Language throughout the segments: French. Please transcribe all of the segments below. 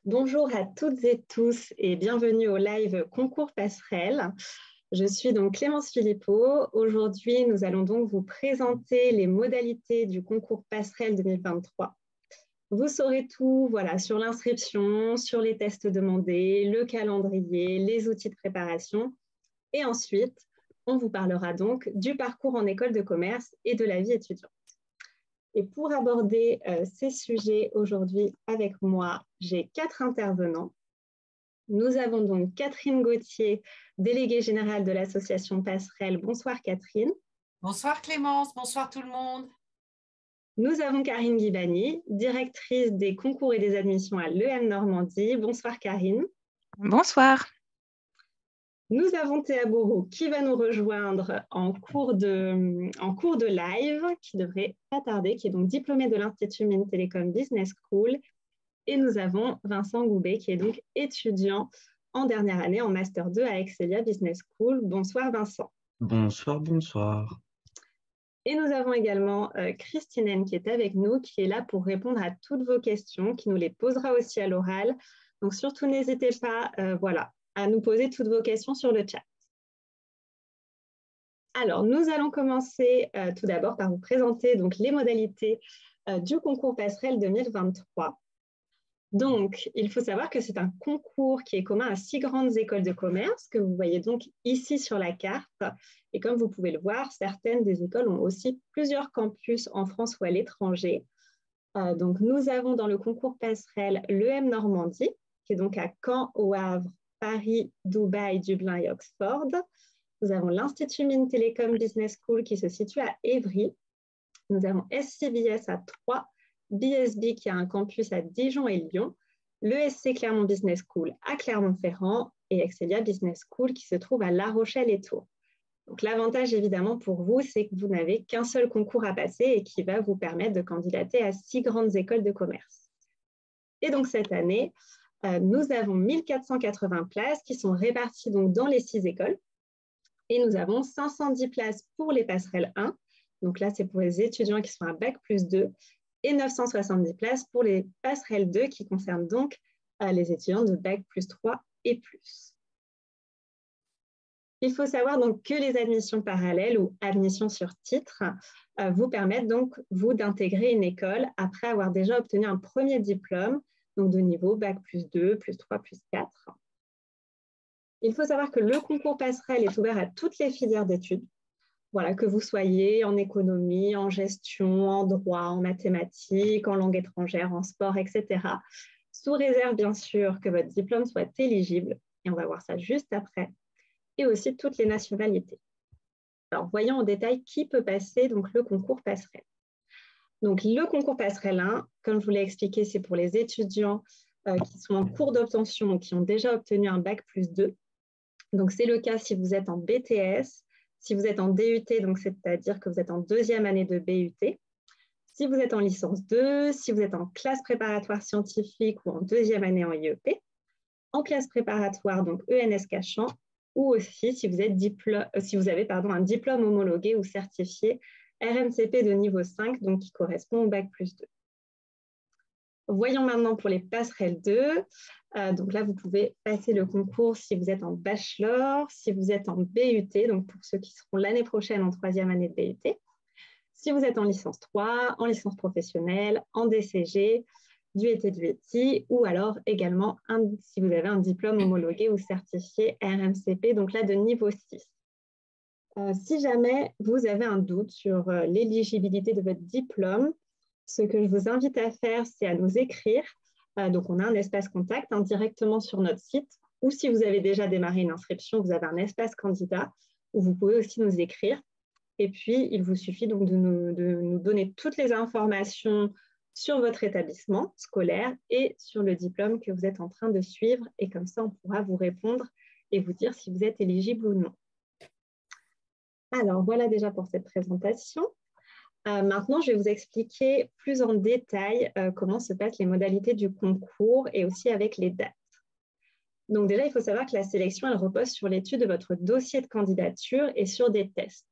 Bonjour à toutes et tous et bienvenue au live Concours Passerelle. Je suis donc Clémence Philippot. Aujourd'hui, nous allons donc vous présenter les modalités du concours Passerelle 2023. Vous saurez tout sur l'inscription, sur les tests demandés, le calendrier, les outils de préparation. Et ensuite, on vous parlera donc du parcours en école de commerce et de la vie étudiante. Et pour aborder ces sujets aujourd'hui avec moi, j'ai 4 intervenants. Nous avons donc Catherine Gauthier, déléguée générale de l'association Passerelle. Bonsoir Catherine. Bonsoir Clémence, bonsoir tout le monde. Nous avons Karine Guibani, directrice des concours et des admissions à l'EM Normandie. Bonsoir Karine. Bonsoir. Nous avons Théa Bourou qui va nous rejoindre en cours de live, qui devrait pas tarder, qui est donc diplômée de l'Institut Mines Télécom Business School. Et nous avons Vincent Goubet qui est donc étudiant en dernière année en Master 2 à Excelia Business School. Bonsoir Vincent. Bonsoir, bonsoir. Et nous avons également Christine qui est avec nous, qui est là pour répondre à toutes vos questions, qui nous les posera aussi à l'oral. Donc surtout n'hésitez pas à nous poser toutes vos questions sur le chat. Alors, nous allons commencer tout d'abord par vous présenter donc, les modalités du concours Passerelle 2023. Donc, il faut savoir que c'est un concours qui est commun à 6 grandes écoles de commerce que vous voyez donc ici sur la carte. Et comme vous pouvez le voir, certaines des écoles ont aussi plusieurs campus en France ou à l'étranger. Donc, nous avons dans le concours Passerelle l'EM Normandie, qui est donc à Caen, au Havre, Paris, Dubaï, Dublin et Oxford. Nous avons l'Institut Mines Télécom Business School qui se situe à Évry. Nous avons SCBS à Troyes, BSB qui a un campus à Dijon et Lyon, l'ESC Clermont Business School à Clermont-Ferrand et Excelia Business School qui se trouve à La Rochelle et Tours. Donc l'avantage évidemment pour vous, c'est que vous n'avez qu'un seul concours à passer et qui va vous permettre de candidater à 6 grandes écoles de commerce. Et donc cette année, nous avons 1480 places qui sont réparties donc dans les 6 écoles. Et nous avons 510 places pour les passerelles 1. Donc là, c'est pour les étudiants qui sont à Bac+2 et 970 places pour les passerelles 2 qui concernent donc les étudiants de Bac+3 et plus. Il faut savoir donc que les admissions parallèles ou admissions sur titre vous permettent donc vous d'intégrer une école après avoir déjà obtenu un premier diplôme, donc de niveau Bac+2, +3, +4. Il faut savoir que le concours Passerelle est ouvert à toutes les filières d'études. Voilà, que vous soyez en économie, en gestion, en droit, en mathématiques, en langue étrangère, en sport, etc. Sous réserve, bien sûr, que votre diplôme soit éligible. Et on va voir ça juste après. Et aussi toutes les nationalités. Alors, voyons en détail qui peut passer donc, le concours Passerelle. Donc, le concours Passerelle 1, comme je vous l'ai expliqué, c'est pour les étudiants qui sont en cours d'obtention ou qui ont déjà obtenu un Bac+2. Donc, c'est le cas si vous êtes en BTS, si vous êtes en DUT, donc c'est-à-dire que vous êtes en 2e année de BUT, si vous êtes en licence 2, si vous êtes en classe préparatoire scientifique ou en 2e année en IEP, en classe préparatoire, donc ENSK Champ, ou aussi si vous avez un diplôme homologué ou certifié RNCP de niveau 5, donc qui correspond au Bac+2. Voyons maintenant pour les passerelles 2. Donc là, vous pouvez passer le concours si vous êtes en bachelor, si vous êtes en BUT, donc pour ceux qui seront l'année prochaine en 3e année de BUT, si vous êtes en licence 3, en licence professionnelle, en DCG, DUET, ou alors également si vous avez un diplôme homologué ou certifié RNCP, donc là de niveau 6. Si jamais vous avez un doute sur l'éligibilité de votre diplôme, ce que je vous invite à faire, c'est à nous écrire. Donc, on a un espace contact directement sur notre site, ou si vous avez déjà démarré une inscription, vous avez un espace candidat où vous pouvez aussi nous écrire. Et puis, il vous suffit donc de nous donner toutes les informations sur votre établissement scolaire et sur le diplôme que vous êtes en train de suivre. Et comme ça, on pourra vous répondre et vous dire si vous êtes éligible ou non. Alors, voilà déjà pour cette présentation. Maintenant, je vais vous expliquer plus en détail comment se passent les modalités du concours et aussi avec les dates. Donc déjà, il faut savoir que la sélection, elle repose sur l'étude de votre dossier de candidature et sur des tests.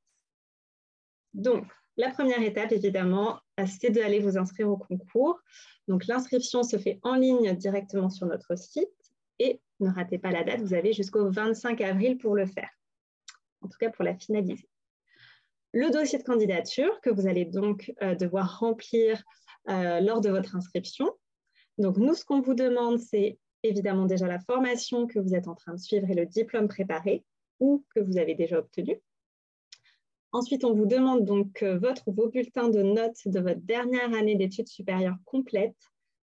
Donc, La première étape, évidemment, c'est d'aller vous inscrire au concours. Donc, l'inscription se fait en ligne directement sur notre site et ne ratez pas la date, vous avez jusqu'au 25 avril pour le faire, en tout cas pour la finaliser. Le dossier de candidature que vous allez donc devoir remplir lors de votre inscription. Donc, nous, ce qu'on vous demande, c'est évidemment déjà la formation que vous êtes en train de suivre et le diplôme préparé ou que vous avez déjà obtenu. Ensuite, on vous demande donc vos bulletins de notes de votre dernière année d'études supérieures complète,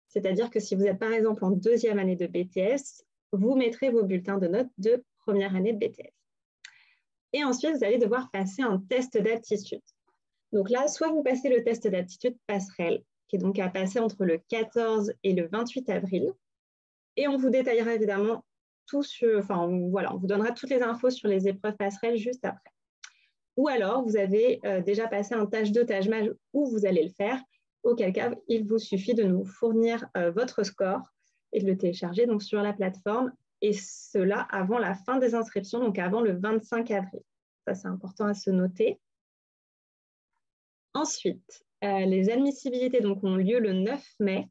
c'est-à-dire que si vous êtes par exemple en deuxième année de BTS, vous mettrez vos bulletins de notes de première année de BTS. Et ensuite, vous allez devoir passer un test d'aptitude. Donc là, soit vous passez le test d'aptitude passerelle, qui est donc à passer entre le 14 et le 28 avril, et on vous détaillera évidemment tout sur, on vous donnera toutes les infos sur les épreuves passerelles juste après. Ou alors, vous avez déjà passé un tâche 2, tâche mage où vous allez le faire, auquel cas, il vous suffit de nous fournir votre score et de le télécharger donc, sur la plateforme, et cela avant la fin des inscriptions, donc avant le 25 avril. Ça, c'est important à se noter. Ensuite, les admissibilités donc, ont lieu le 9 mai.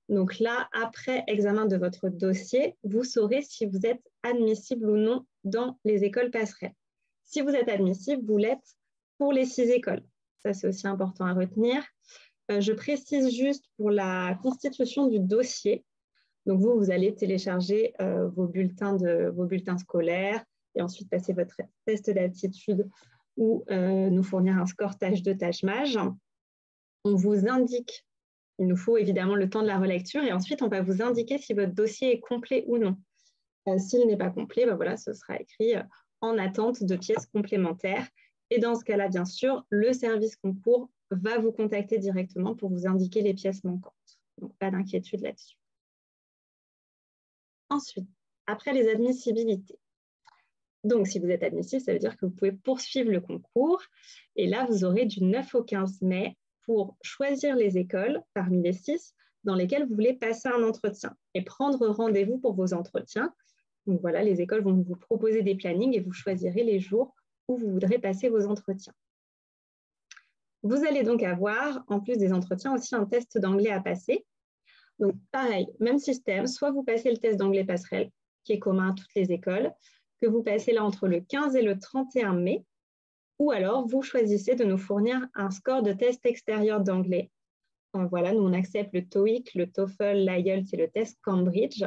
Donc là, après examen de votre dossier, vous saurez si vous êtes admissible ou non dans les écoles passerelles. Si vous êtes admissible, vous l'êtes pour les 6 écoles. Ça, c'est aussi important à retenir. Je précise juste pour la constitution du dossier. Donc, vous allez télécharger vos bulletins scolaires et ensuite passer votre test d'aptitude ou nous fournir un score tâche 2, tâche mage. On vous indique, il nous faut évidemment le temps de la relecture et ensuite, on va vous indiquer si votre dossier est complet ou non. S'il n'est pas complet, voilà, ce sera écrit en attente de pièces complémentaires. Et dans ce cas-là, bien sûr, le service concours va vous contacter directement pour vous indiquer les pièces manquantes. Donc, pas d'inquiétude là-dessus. Ensuite, après les admissibilités. Donc, si vous êtes admissible, ça veut dire que vous pouvez poursuivre le concours. Et là, vous aurez du 9 au 15 mai pour choisir les écoles parmi les 6 dans lesquelles vous voulez passer un entretien et prendre rendez-vous pour vos entretiens. Donc voilà, les écoles vont vous proposer des plannings et vous choisirez les jours où vous voudrez passer vos entretiens. Vous allez donc avoir, en plus des entretiens, aussi un test d'anglais à passer. Donc pareil, même système, soit vous passez le test d'anglais passerelle, qui est commun à toutes les écoles, que vous passez là entre le 15 et le 31 mai, ou alors vous choisissez de nous fournir un score de test extérieur d'anglais. Voilà, nous on accepte le TOEIC, le TOEFL, l'IELTS et le test Cambridge.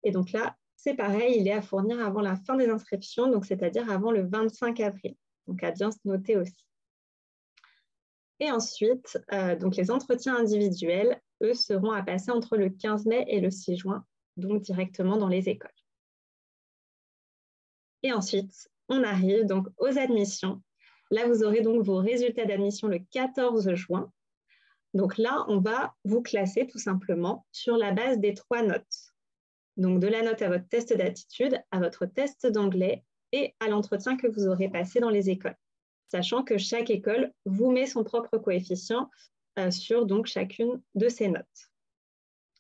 Et donc là, c'est pareil, il est à fournir avant la fin des inscriptions, donc c'est-à-dire avant le 25 avril. Donc à bien se noter aussi. Et ensuite, donc les entretiens individuels, eux, seront à passer entre le 15 mai et le 6 juin, donc directement dans les écoles. Et ensuite, on arrive donc aux admissions. Là, vous aurez donc vos résultats d'admission le 14 juin. Donc là, on va vous classer tout simplement sur la base des 3 notes. Donc de la note à votre test d'aptitude, à votre test d'anglais et à l'entretien que vous aurez passé dans les écoles. Sachant que chaque école vous met son propre coefficient sur donc chacune de ces notes.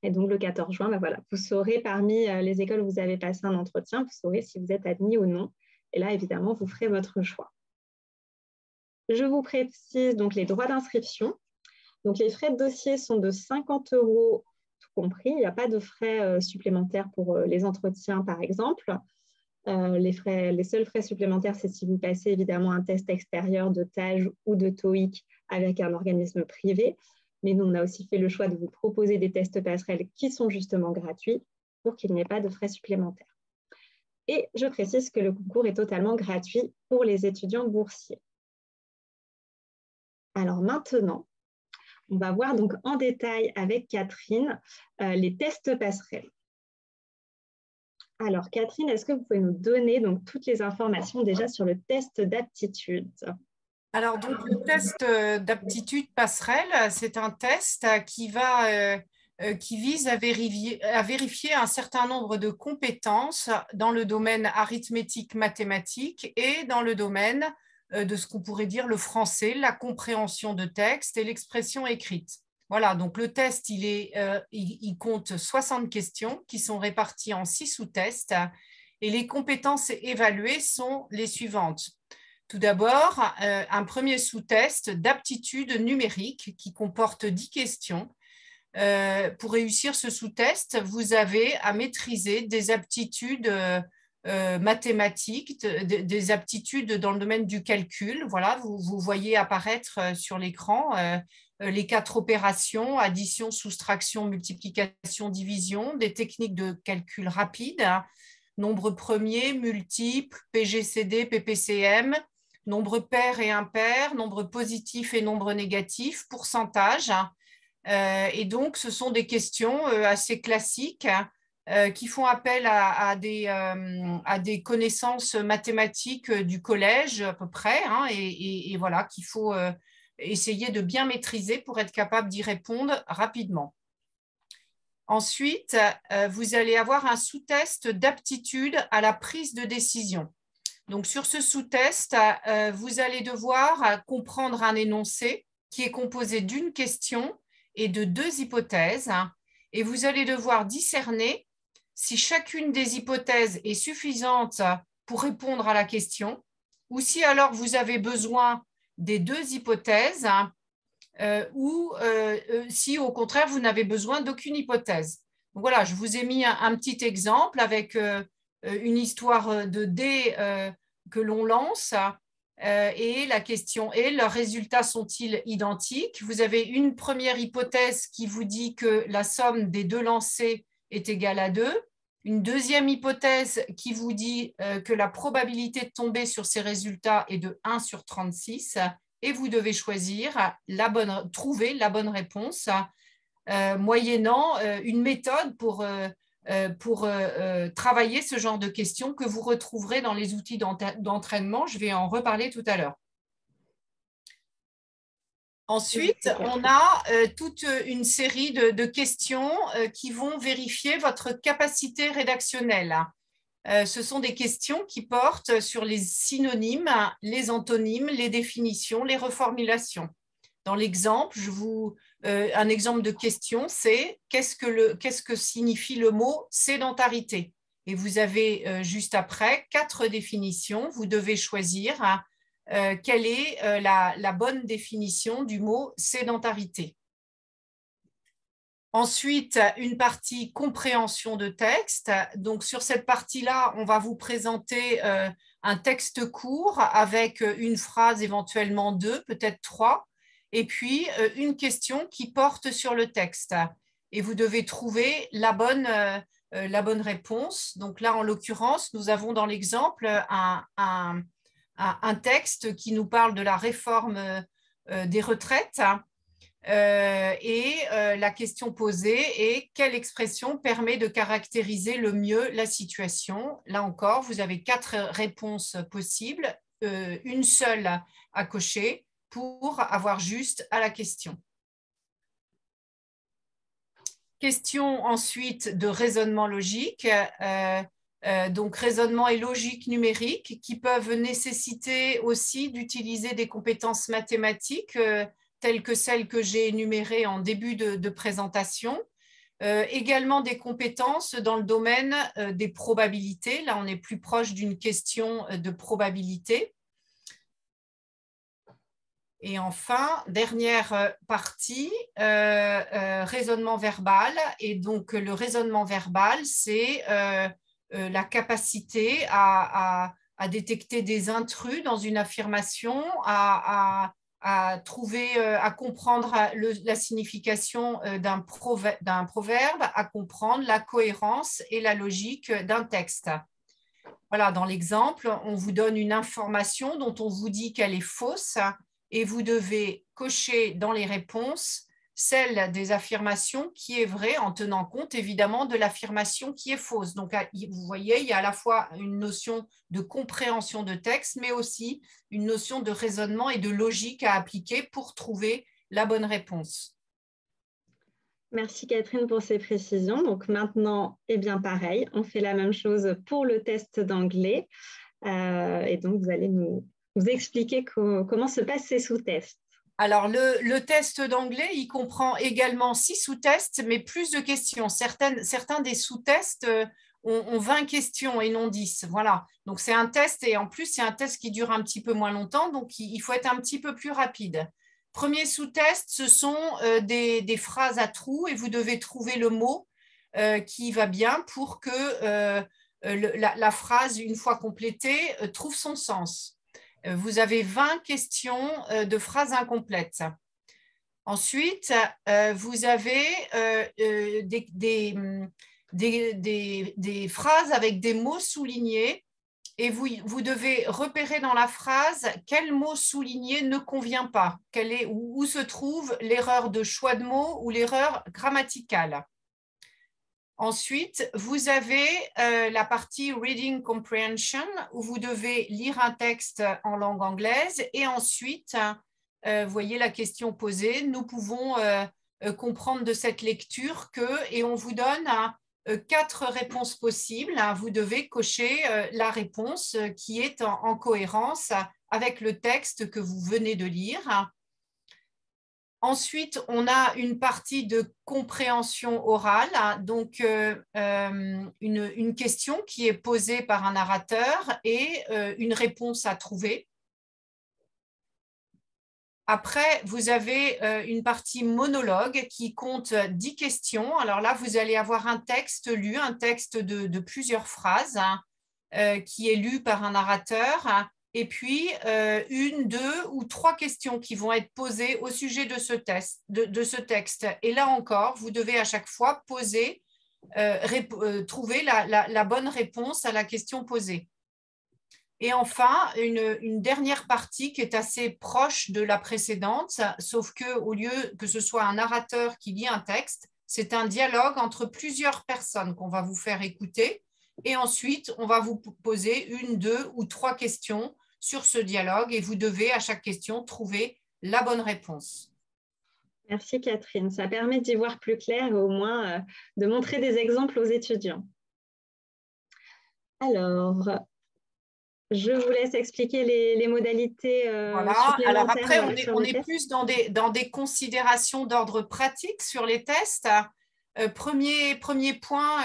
Et donc le 14 juin, voilà, vous saurez parmi les écoles où vous avez passé un entretien, vous saurez si vous êtes admis ou non. Et là, évidemment, vous ferez votre choix. Je vous précise donc les droits d'inscription. Donc les frais de dossier sont de 50 € tout compris. Il n'y a pas de frais supplémentaires pour les entretiens, par exemple. Les seuls frais supplémentaires, c'est si vous passez évidemment un test extérieur de TAGE ou de TOEIC avec un organisme privé. Mais nous, on a aussi fait le choix de vous proposer des tests passerelles qui sont justement gratuits pour qu'il n'y ait pas de frais supplémentaires. Et je précise que le concours est totalement gratuit pour les étudiants boursiers. Alors maintenant, on va voir donc en détail avec Catherine les tests passerelles. Alors Catherine, est-ce que vous pouvez nous donner donc toutes les informations déjà sur le test d'aptitude? Alors, donc, le test d'aptitude passerelle, c'est un test qui vise à vérifier un certain nombre de compétences dans le domaine arithmétique mathématique et dans le domaine de ce qu'on pourrait dire le français, la compréhension de texte et l'expression écrite. Voilà, donc le test, il compte 60 questions qui sont réparties en 6 sous-tests et les compétences évaluées sont les suivantes. Tout d'abord, un premier sous-test d'aptitude numérique qui comporte 10 questions. Pour réussir ce sous-test, vous avez à maîtriser des aptitudes mathématiques, des aptitudes dans le domaine du calcul. Voilà, vous voyez apparaître sur l'écran les 4 opérations, addition, soustraction, multiplication, division, des techniques de calcul rapide, nombre premier, multiple, PGCD, PPCM, nombre pair et impair, nombre positif et nombre négatif, pourcentage. Et donc, ce sont des questions assez classiques qui font appel à des connaissances mathématiques du collège à peu près, hein, et voilà, qu'il faut essayer de bien maîtriser pour être capable d'y répondre rapidement. Ensuite, vous allez avoir un sous-test d'aptitude à la prise de décision. Donc, sur ce sous-test, vous allez devoir comprendre un énoncé qui est composé d'une question et de 2 hypothèses. Et vous allez devoir discerner si chacune des hypothèses est suffisante pour répondre à la question ou si alors vous avez besoin des 2 hypothèses ou si au contraire vous n'avez besoin d'aucune hypothèse. Donc, voilà, je vous ai mis un petit exemple avec une histoire de dés que l'on lance et la question est, leurs résultats sont-ils identiques? Vous avez une première hypothèse qui vous dit que la somme des 2 lancés est égale à 2, une deuxième hypothèse qui vous dit que la probabilité de tomber sur ces résultats est de 1 sur 36 et vous devez choisir trouver la bonne réponse moyennant une méthode pour travailler ce genre de questions que vous retrouverez dans les outils d'entraînement. Je vais en reparler tout à l'heure. Ensuite, on a toute une série de questions qui vont vérifier votre capacité rédactionnelle. Ce sont des questions qui portent sur les synonymes, les antonymes, les définitions, les reformulations. Dans l'exemple, un exemple de question, c'est qu'est-ce que signifie le mot sédentarité? Et vous avez juste après 4 définitions. Vous devez choisir quelle est la bonne définition du mot sédentarité. Ensuite, une partie compréhension de texte. Donc, sur cette partie-là, on va vous présenter un texte court avec une phrase, éventuellement 2, peut-être 3. Et puis, une question qui porte sur le texte. Et vous devez trouver la bonne réponse. Donc là, en l'occurrence, nous avons dans l'exemple un texte qui nous parle de la réforme des retraites. La question posée est quelle expression permet de caractériser le mieux la situation? Là encore, vous avez 4 réponses possibles, une seule à cocher pour avoir juste à la question. Question ensuite de raisonnement logique. Donc, raisonnement et logique numérique qui peuvent nécessiter aussi d'utiliser des compétences mathématiques telles que celles que j'ai énumérées en début de présentation. Également des compétences dans le domaine des probabilités. Là, on est plus proche d'une question de probabilité. Et enfin, dernière partie, raisonnement verbal. Et donc, le raisonnement verbal, c'est la capacité à détecter des intrus dans une affirmation, à trouver, à comprendre la signification d'un proverbe, à comprendre la cohérence et la logique d'un texte. Voilà, dans l'exemple, on vous donne une information dont on vous dit qu'elle est fausse et vous devez cocher dans les réponses celle des affirmations qui est vraie en tenant compte évidemment de l'affirmation qui est fausse. Donc, vous voyez, il y a à la fois une notion de compréhension de texte, mais aussi une notion de raisonnement et de logique à appliquer pour trouver la bonne réponse. Merci Catherine pour ces précisions. Donc maintenant, eh bien pareil, on fait la même chose pour le test d'anglais. Et donc, vous allez nous expliquer comment se passent ces sous-tests. Alors, le test d'anglais, il comprend également 6 sous-tests, mais plus de questions. Certains des sous-tests ont 20 questions et non 10. Voilà. Donc, c'est un test et en plus, c'est un test qui dure un petit peu moins longtemps. Donc, il faut être un petit peu plus rapide. Premier sous-test, ce sont des phrases à trous et vous devez trouver le mot qui va bien pour que la phrase, une fois complétée, trouve son sens. Vous avez 20 questions de phrases incomplètes. Ensuite, vous avez des phrases avec des mots soulignés et vous devez repérer dans la phrase quel mot souligné ne convient pas, où se trouve l'erreur de choix de mots ou l'erreur grammaticale. Ensuite, vous avez la partie Reading Comprehension où vous devez lire un texte en langue anglaise et ensuite, vous voyez la question posée, nous pouvons comprendre de cette lecture et on vous donne 4 réponses possibles. Vous devez cocher la réponse qui est en cohérence avec le texte que vous venez de lire. Ensuite, on a une partie de compréhension orale, donc une question qui est posée par un narrateur et une réponse à trouver. Après, vous avez une partie monologue qui compte 10 questions. Alors là, vous allez avoir un texte lu, un texte de plusieurs phrases qui est lu par un narrateur. Et puis, 1, 2 ou 3 questions qui vont être posées au sujet de ce texte. Et là encore, vous devez à chaque fois trouver la bonne réponse à la question posée. Et enfin, une dernière partie qui est assez proche de la précédente, sauf qu'au lieu que ce soit un narrateur qui lit un texte, c'est un dialogue entre plusieurs personnes qu'on va vous faire écouter. Et ensuite, on va vous poser 1, 2 ou 3 questions sur ce dialogue et vous devez à chaque question trouver la bonne réponse. Merci Catherine, ça permet d'y voir plus clair et au moins de montrer des exemples aux étudiants. Alors, je vous laisse expliquer les modalités voilà. supplémentaires. Alors après, on est plus dans des considérations d'ordre pratique sur les tests. Premier point,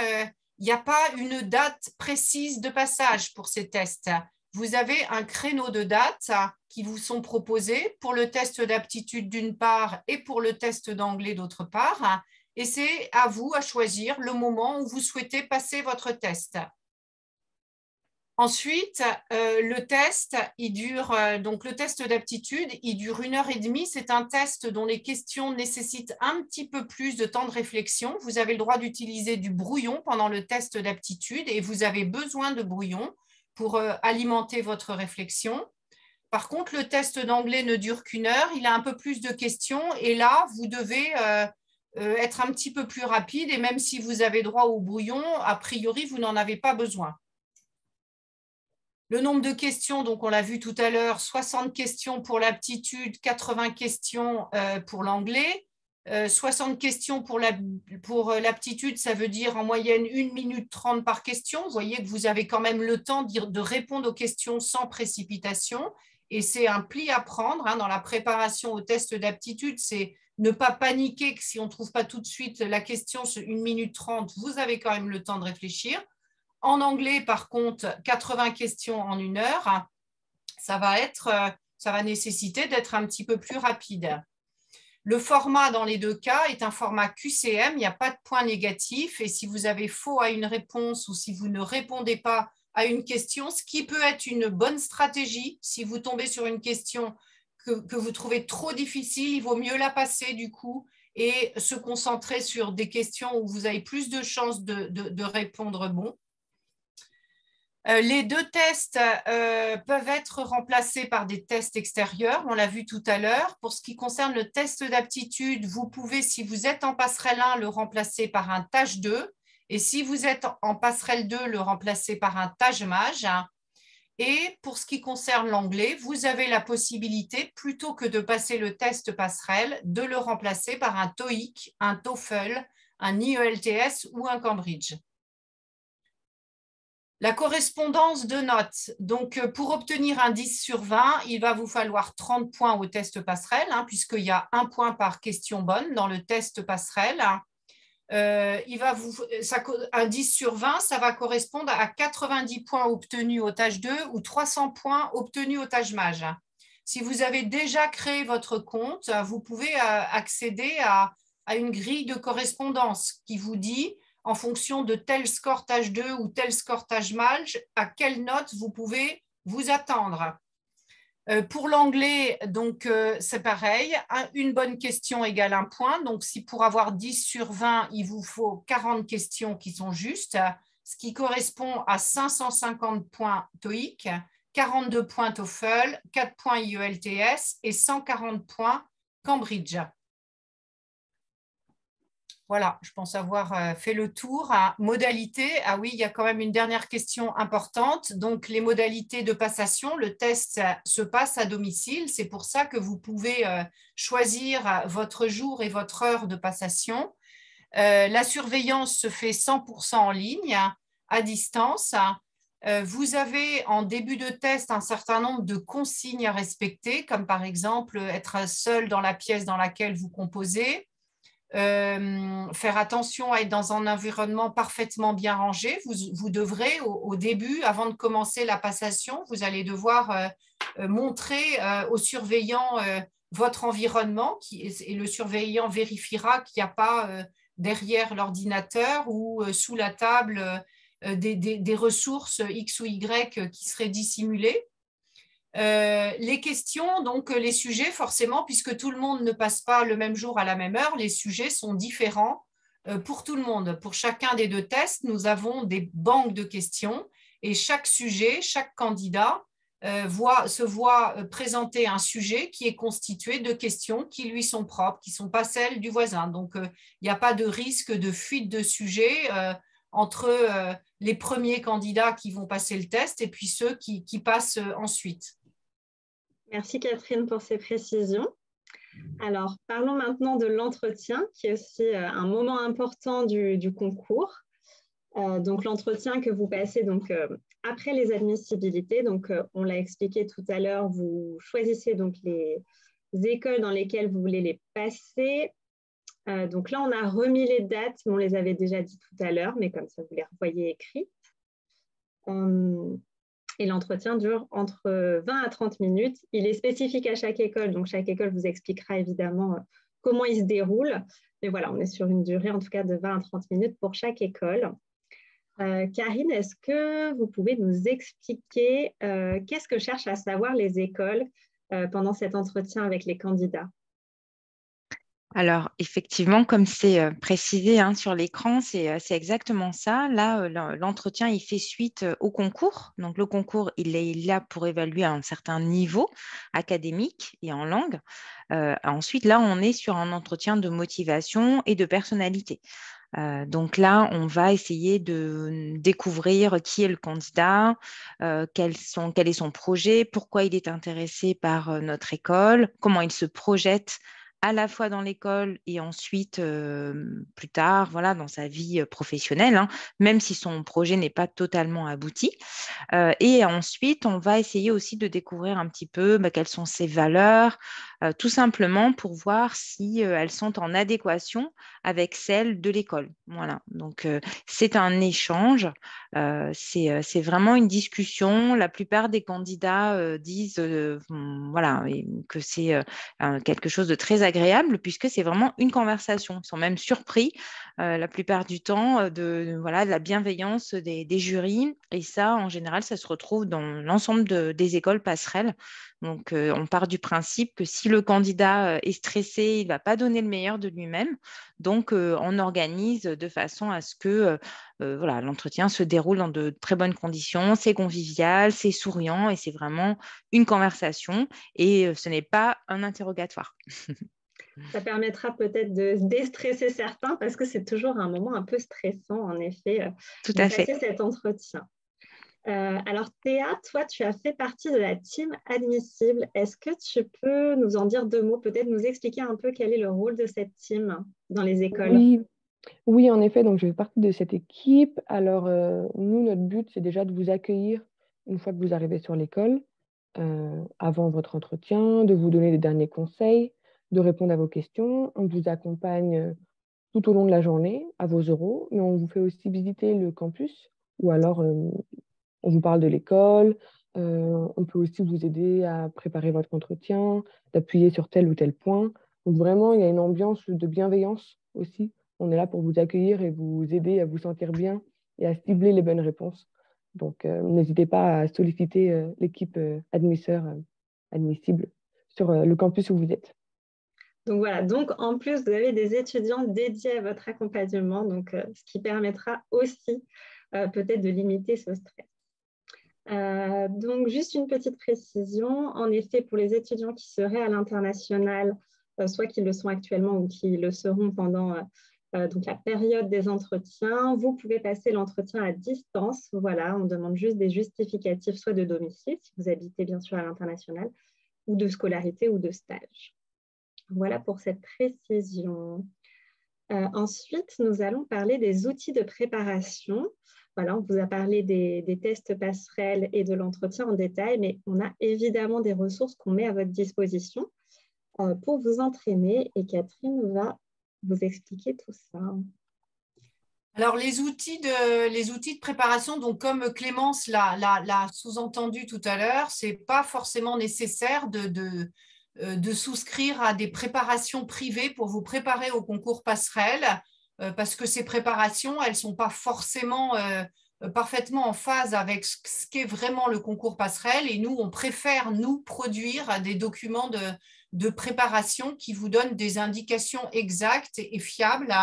il n'y a pas une date précise de passage pour ces tests. Vous avez un créneau de dates qui vous sont proposés pour le test d'aptitude d'une part et pour le test d'anglais d'autre part. Et c'est à vous à choisir le moment où vous souhaitez passer votre test. Ensuite, le test, le test d'aptitude, il dure 1h30. C'est un test dont les questions nécessitent un petit peu plus de temps de réflexion. Vous avez le droit d'utiliser du brouillon pendant le test d'aptitude et vous avez besoin de brouillon pour alimenter votre réflexion. Par contre, le test d'anglais ne dure qu'1 heure. Il a un peu plus de questions et là, vous devez être un petit peu plus rapide et même si vous avez droit au brouillon, a priori, vous n'en avez pas besoin. Le nombre de questions, donc on l'a vu tout à l'heure, 60 questions pour l'aptitude, 80 questions pour l'anglais. 60 questions pour l'aptitude, ça veut dire en moyenne 1 minute 30 par question. Vous voyez que vous avez quand même le temps de répondre aux questions sans précipitation. Et c'est un pli à prendre dans la préparation au test d'aptitude, c'est ne pas paniquer que si on ne trouve pas tout de suite la question, 1 minute 30, vous avez quand même le temps de réfléchir. En anglais, par contre, 80 questions en 1 heure, ça va nécessiter d'être un petit peu plus rapide. Le format dans les 2 cas est un format QCM, il n'y a pas de point négatif et si vous avez faux à une réponse ou si vous ne répondez pas à une question, ce qui peut être une bonne stratégie, si vous tombez sur une question que vous trouvez trop difficile, il vaut mieux la passer du coup et se concentrer sur des questions où vous avez plus de chances de répondre bon. Les 2 tests peuvent être remplacés par des tests extérieurs, on l'a vu tout à l'heure. Pour ce qui concerne le test d'aptitude, vous pouvez, si vous êtes en passerelle 1, le remplacer par un tâche 2. Et si vous êtes en passerelle 2, le remplacer par un tâche mage. Et pour ce qui concerne l'anglais, vous avez la possibilité, plutôt que de passer le test passerelle, de le remplacer par un TOEIC, un TOEFL, un IELTS ou un Cambridge. La correspondance de notes. Donc, pour obtenir un 10 sur 20, il va vous falloir 30 points au test passerelle, puisqu'il y a 1 point par question bonne dans le test passerelle. un 10 sur 20, ça va correspondre à 90 points obtenus au tâche 2 ou 300 points obtenus au tâche mage. Si vous avez déjà créé votre compte, vous pouvez accéder à une grille de correspondance qui vous dit, en fonction de tel score tâche 2 ou tel score tâche mage, à quelle note vous pouvez vous attendre. Pour l'anglais, donc c'est pareil, une bonne question égale un point. Donc, si pour avoir 10 sur 20, il vous faut 40 questions qui sont justes, ce qui correspond à 550 points TOEIC, 42 points TOEFL, 4 points IELTS et 140 points Cambridge. Voilà, je pense avoir fait le tour. Modalités, ah oui, il y a quand même une dernière question importante. Donc, les modalités de passation, le test se passe à domicile. C'est pour ça que vous pouvez choisir votre jour et votre heure de passation. La surveillance se fait 100% en ligne, à distance. Vous avez en début de test un certain nombre de consignes à respecter, comme par exemple être seul dans la pièce dans laquelle vous composez. Faire attention à être dans un environnement parfaitement bien rangé. Vous devrez, au début, avant de commencer la passation, vous allez devoir montrer au surveillant votre environnement et le surveillant vérifiera qu'il n'y a pas derrière l'ordinateur ou sous la table des ressources X ou Y qui seraient dissimulées. Les questions, donc les sujets, forcément, puisque tout le monde ne passe pas le même jour à la même heure, les sujets sont différents pour tout le monde. Pour chacun des deux tests, nous avons des banques de questions et chaque sujet, chaque candidat se voit présenter un sujet qui est constitué de questions qui lui sont propres, qui ne sont pas celles du voisin. Donc, il n'y a pas de risque de fuite de sujets entre les premiers candidats qui vont passer le test et puis ceux qui passent ensuite. Merci Catherine pour ces précisions. Alors, parlons maintenant de l'entretien, qui est aussi un moment important du concours. Donc, l'entretien que vous passez après les admissibilités. Donc, on l'a expliqué tout à l'heure, vous choisissez donc les écoles dans lesquelles vous voulez les passer. Donc là, on a remis les dates, mais on les avait déjà dit tout à l'heure, mais comme ça, vous les revoyez écrites. Et l'entretien dure entre 20 à 30 minutes. Il est spécifique à chaque école, donc chaque école vous expliquera évidemment comment il se déroule. Mais voilà, on est sur une durée en tout cas de 20 à 30 minutes pour chaque école. Karine, est-ce que vous pouvez nous expliquer qu'est-ce que cherchent à savoir les écoles pendant cet entretien avec les candidats ? Alors, effectivement, comme c'est précisé sur l'écran, c'est exactement ça. Là, l'entretien, il fait suite au concours. Donc, le concours, il est là pour évaluer un certain niveau académique et en langue. Ensuite, là, on est sur un entretien de motivation et de personnalité. Donc là, on va essayer de découvrir qui est le candidat, quel est son projet, pourquoi il est intéressé par notre école, comment il se projette à la fois dans l'école et ensuite plus tard, voilà, dans sa vie professionnelle, même si son projet n'est pas totalement abouti. Et ensuite, on va essayer aussi de découvrir un petit peu quelles sont ses valeurs, tout simplement pour voir si elles sont en adéquation avec celles de l'école. Voilà, donc c'est un échange, c'est vraiment une discussion. La plupart des candidats disent voilà, que c'est quelque chose de très agréable puisque c'est vraiment une conversation. Ils sont même surpris la plupart du temps de la bienveillance des jurys. Et ça, en général, ça se retrouve dans l'ensemble des écoles passerelles. Donc, on part du principe que si le candidat est stressé, il ne va pas donner le meilleur de lui-même. Donc, on organise de façon à ce que l'entretien se déroule dans de très bonnes conditions. C'est convivial, c'est souriant et c'est vraiment une conversation. Et ce n'est pas un interrogatoire. Ça permettra peut-être de déstresser certains parce que c'est toujours un moment un peu stressant, en effet, Tout à fait. cet entretien. Alors Théa, toi, tu as fait partie de la team admissible. Est-ce que tu peux nous en dire deux mots, peut-être nous expliquer un peu quel est le rôle de cette team dans les écoles ? Oui, en effet, donc je fais partie de cette équipe. Alors, nous, notre but, c'est déjà de vous accueillir une fois que vous arrivez sur l'école, avant votre entretien, de vous donner les derniers conseils, de répondre à vos questions. On vous accompagne tout au long de la journée à vos euros, mais on vous fait aussi visiter le campus ou alors on vous parle de l'école. On peut aussi vous aider à préparer votre entretien, d'appuyer sur tel ou tel point. Donc vraiment, il y a une ambiance de bienveillance aussi. On est là pour vous accueillir et vous aider à vous sentir bien et à cibler les bonnes réponses. Donc n'hésitez pas à solliciter l'équipe admisseur admissible sur le campus où vous êtes. Donc voilà, donc en plus, vous avez des étudiants dédiés à votre accompagnement, donc, ce qui permettra aussi peut-être de limiter ce stress. Donc, juste une petite précision. En effet, pour les étudiants qui seraient à l'international, soit qu'ils le sont actuellement ou qui le seront pendant donc la période des entretiens, vous pouvez passer l'entretien à distance. Voilà, on demande juste des justificatifs, soit de domicile, si vous habitez bien sûr à l'international, ou de scolarité ou de stage. Voilà pour cette précision. Ensuite, nous allons parler des outils de préparation. Voilà, on vous a parlé des tests passerelles et de l'entretien en détail, mais on a évidemment des ressources qu'on met à votre disposition pour vous entraîner. Et Catherine va vous expliquer tout ça. Alors, les outils de préparation, donc comme Clémence l'a sous-entendu tout à l'heure, ce n'est pas forcément nécessaire de souscrire à des préparations privées pour vous préparer au concours passerelle, parce que ces préparations, elles ne sont pas forcément parfaitement en phase avec ce qu'est vraiment le concours passerelle. Et nous, on préfère, nous, produire des documents de préparation qui vous donnent des indications exactes et fiables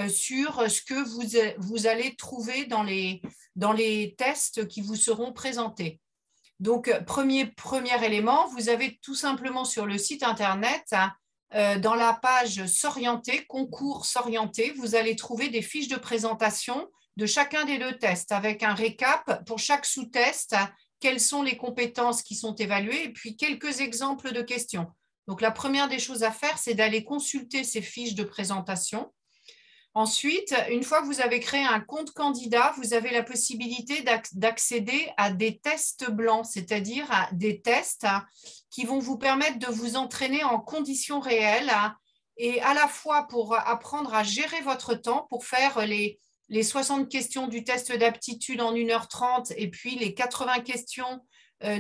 sur ce que vous allez trouver dans les tests qui vous seront présentés. Donc, premier élément, vous avez tout simplement sur le site internet, dans la page S'orienter, concours S'orienter, vous allez trouver des fiches de présentation de chacun des 2 tests avec un récap pour chaque sous-test, quelles sont les compétences qui sont évaluées et puis quelques exemples de questions. Donc, la première des choses à faire, c'est d'aller consulter ces fiches de présentation. Ensuite, une fois que vous avez créé un compte candidat, vous avez la possibilité d'accéder à des tests blancs, c'est-à-dire à des tests qui vont vous permettre de vous entraîner en conditions réelles et à la fois pour apprendre à gérer votre temps, pour faire les 60 questions du test d'aptitude en 1h30 et puis les 80 questions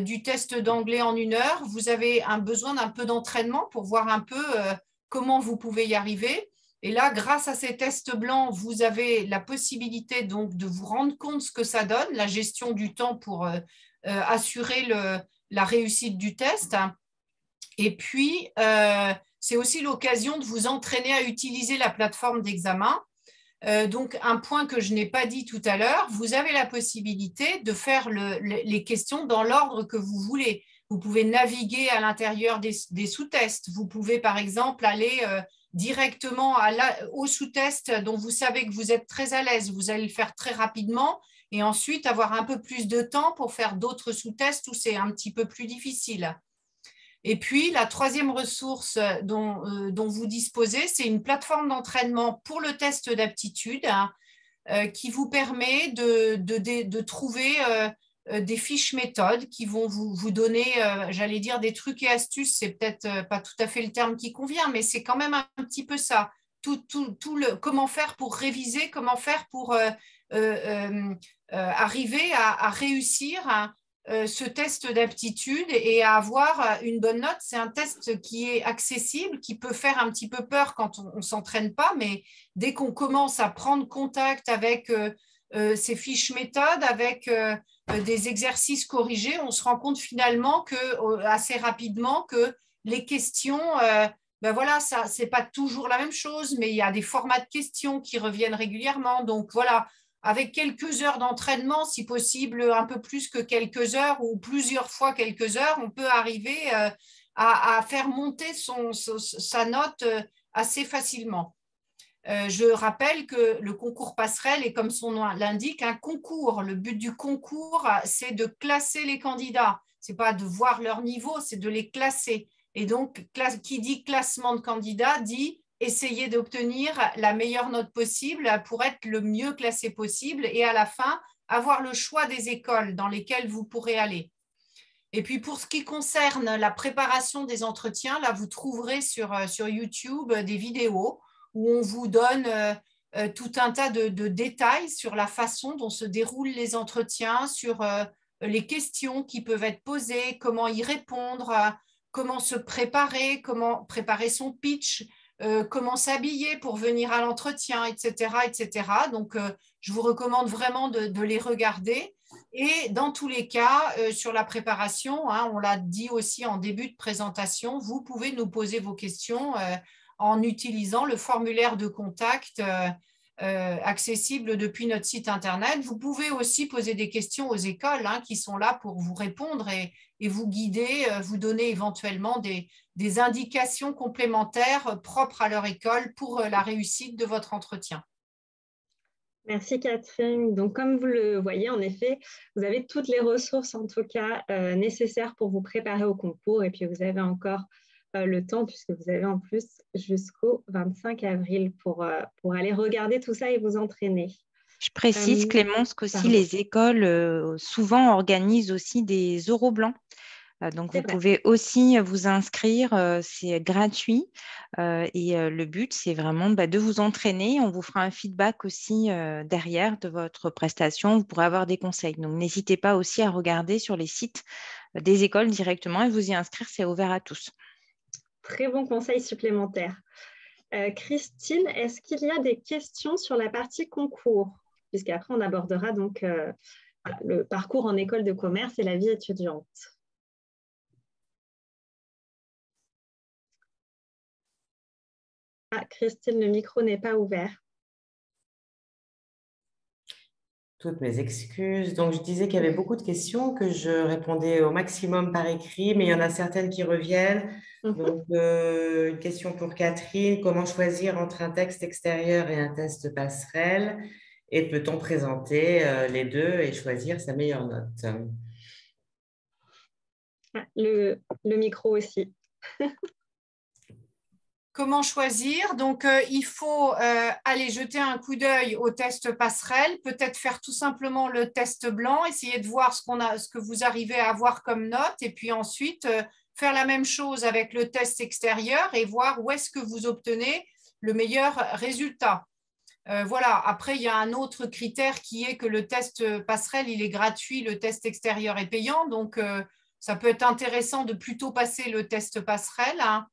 du test d'anglais en 1 heure. Vous avez besoin d'un peu d'entraînement pour voir un peu comment vous pouvez y arriver. Et là, grâce à ces tests blancs, vous avez la possibilité donc de vous rendre compte ce que ça donne, la gestion du temps pour assurer la réussite du test. Et puis, c'est aussi l'occasion de vous entraîner à utiliser la plateforme d'examen. Donc, un point que je n'ai pas dit tout à l'heure, vous avez la possibilité de faire les questions dans l'ordre que vous voulez. Vous pouvez naviguer à l'intérieur des sous-tests. Vous pouvez, par exemple, aller directement au sous-test dont vous savez que vous êtes très à l'aise. Vous allez le faire très rapidement et ensuite avoir un peu plus de temps pour faire d'autres sous-tests où c'est un petit peu plus difficile. Et puis, la troisième ressource dont vous disposez, c'est une plateforme d'entraînement pour le test d'aptitude qui vous permet de trouver des fiches méthodes qui vont vous donner, j'allais dire, des trucs et astuces. C'est peut-être pas tout à fait le terme qui convient, mais c'est quand même un petit peu ça. Comment faire pour réviser, comment faire pour arriver à réussir ce test d'aptitude et à avoir une bonne note. C'est un test qui est accessible, qui peut faire un petit peu peur quand on ne s'entraîne pas, mais dès qu'on commence à prendre contact avec ces fiches méthodes, avec des exercices corrigés, on se rend compte finalement assez rapidement que les questions, ben voilà, ça, c'est pas toujours la même chose, mais il y a des formats de questions qui reviennent régulièrement. Donc voilà, avec quelques heures d'entraînement, si possible un peu plus que quelques heures ou plusieurs fois quelques heures, on peut arriver à faire monter sa note assez facilement. Je rappelle que le concours passerelle est, comme son nom l'indique, un concours. Le but du concours, c'est de classer les candidats. Ce n'est pas de voir leur niveau, c'est de les classer. Et donc, qui dit classement de candidats dit essayer d'obtenir la meilleure note possible pour être le mieux classé possible et à la fin, avoir le choix des écoles dans lesquelles vous pourrez aller. Et puis, pour ce qui concerne la préparation des entretiens, là, vous trouverez sur YouTube des vidéos où on vous donne tout un tas de détails sur la façon dont se déroulent les entretiens, sur les questions qui peuvent être posées, comment y répondre, comment se préparer, comment préparer son pitch, comment s'habiller pour venir à l'entretien, etc., etc. Donc, je vous recommande vraiment de les regarder. Et dans tous les cas, sur la préparation, hein, on l'a dit aussi en début de présentation, vous pouvez nous poser vos questions en utilisant le formulaire de contact accessible depuis notre site Internet. Vous pouvez aussi poser des questions aux écoles hein, qui sont là pour vous répondre et vous guider, vous donner éventuellement des indications complémentaires propres à leur école pour la réussite de votre entretien. Merci Catherine. Donc, comme vous le voyez, en effet, vous avez toutes les ressources, en tout cas, nécessaires pour vous préparer au concours. Et puis, vous avez encore le temps, puisque vous avez en plus jusqu'au 25 avril pour aller regarder tout ça et vous entraîner. Je précise, Clémence, qu'aussi les écoles souvent organisent aussi des oraux blancs. Donc, vous pouvez aussi vous inscrire, c'est gratuit. Et le but, c'est vraiment de vous entraîner. On vous fera un feedback aussi derrière de votre prestation. Vous pourrez avoir des conseils. Donc, n'hésitez pas aussi à regarder sur les sites des écoles directement et vous y inscrire. C'est ouvert à tous. Très bon conseil supplémentaire. Christine, est-ce qu'il y a des questions sur la partie concours? Puisqu'après, on abordera donc le parcours en école de commerce et la vie étudiante. Ah, Christine, le micro n'est pas ouvert. Toutes mes excuses. Donc, je disais qu'il y avait beaucoup de questions, que je répondais au maximum par écrit, mais il y en a certaines qui reviennent. Donc, une question pour Catherine. Comment choisir entre un texte extérieur et un test passerelle? Et peut-on présenter les deux et choisir sa meilleure note? Ah, le micro aussi. Comment choisir? Donc, il faut aller jeter un coup d'œil au test passerelle, peut-être faire tout simplement le test blanc, essayer de voir ce que vous arrivez à avoir comme note, et puis ensuite faire la même chose avec le test extérieur et voir où est-ce que vous obtenez le meilleur résultat. Voilà. Après, il y a un autre critère qui est que le test passerelle, il est gratuit, le test extérieur est payant, donc ça peut être intéressant de plutôt passer le test passerelle, hein.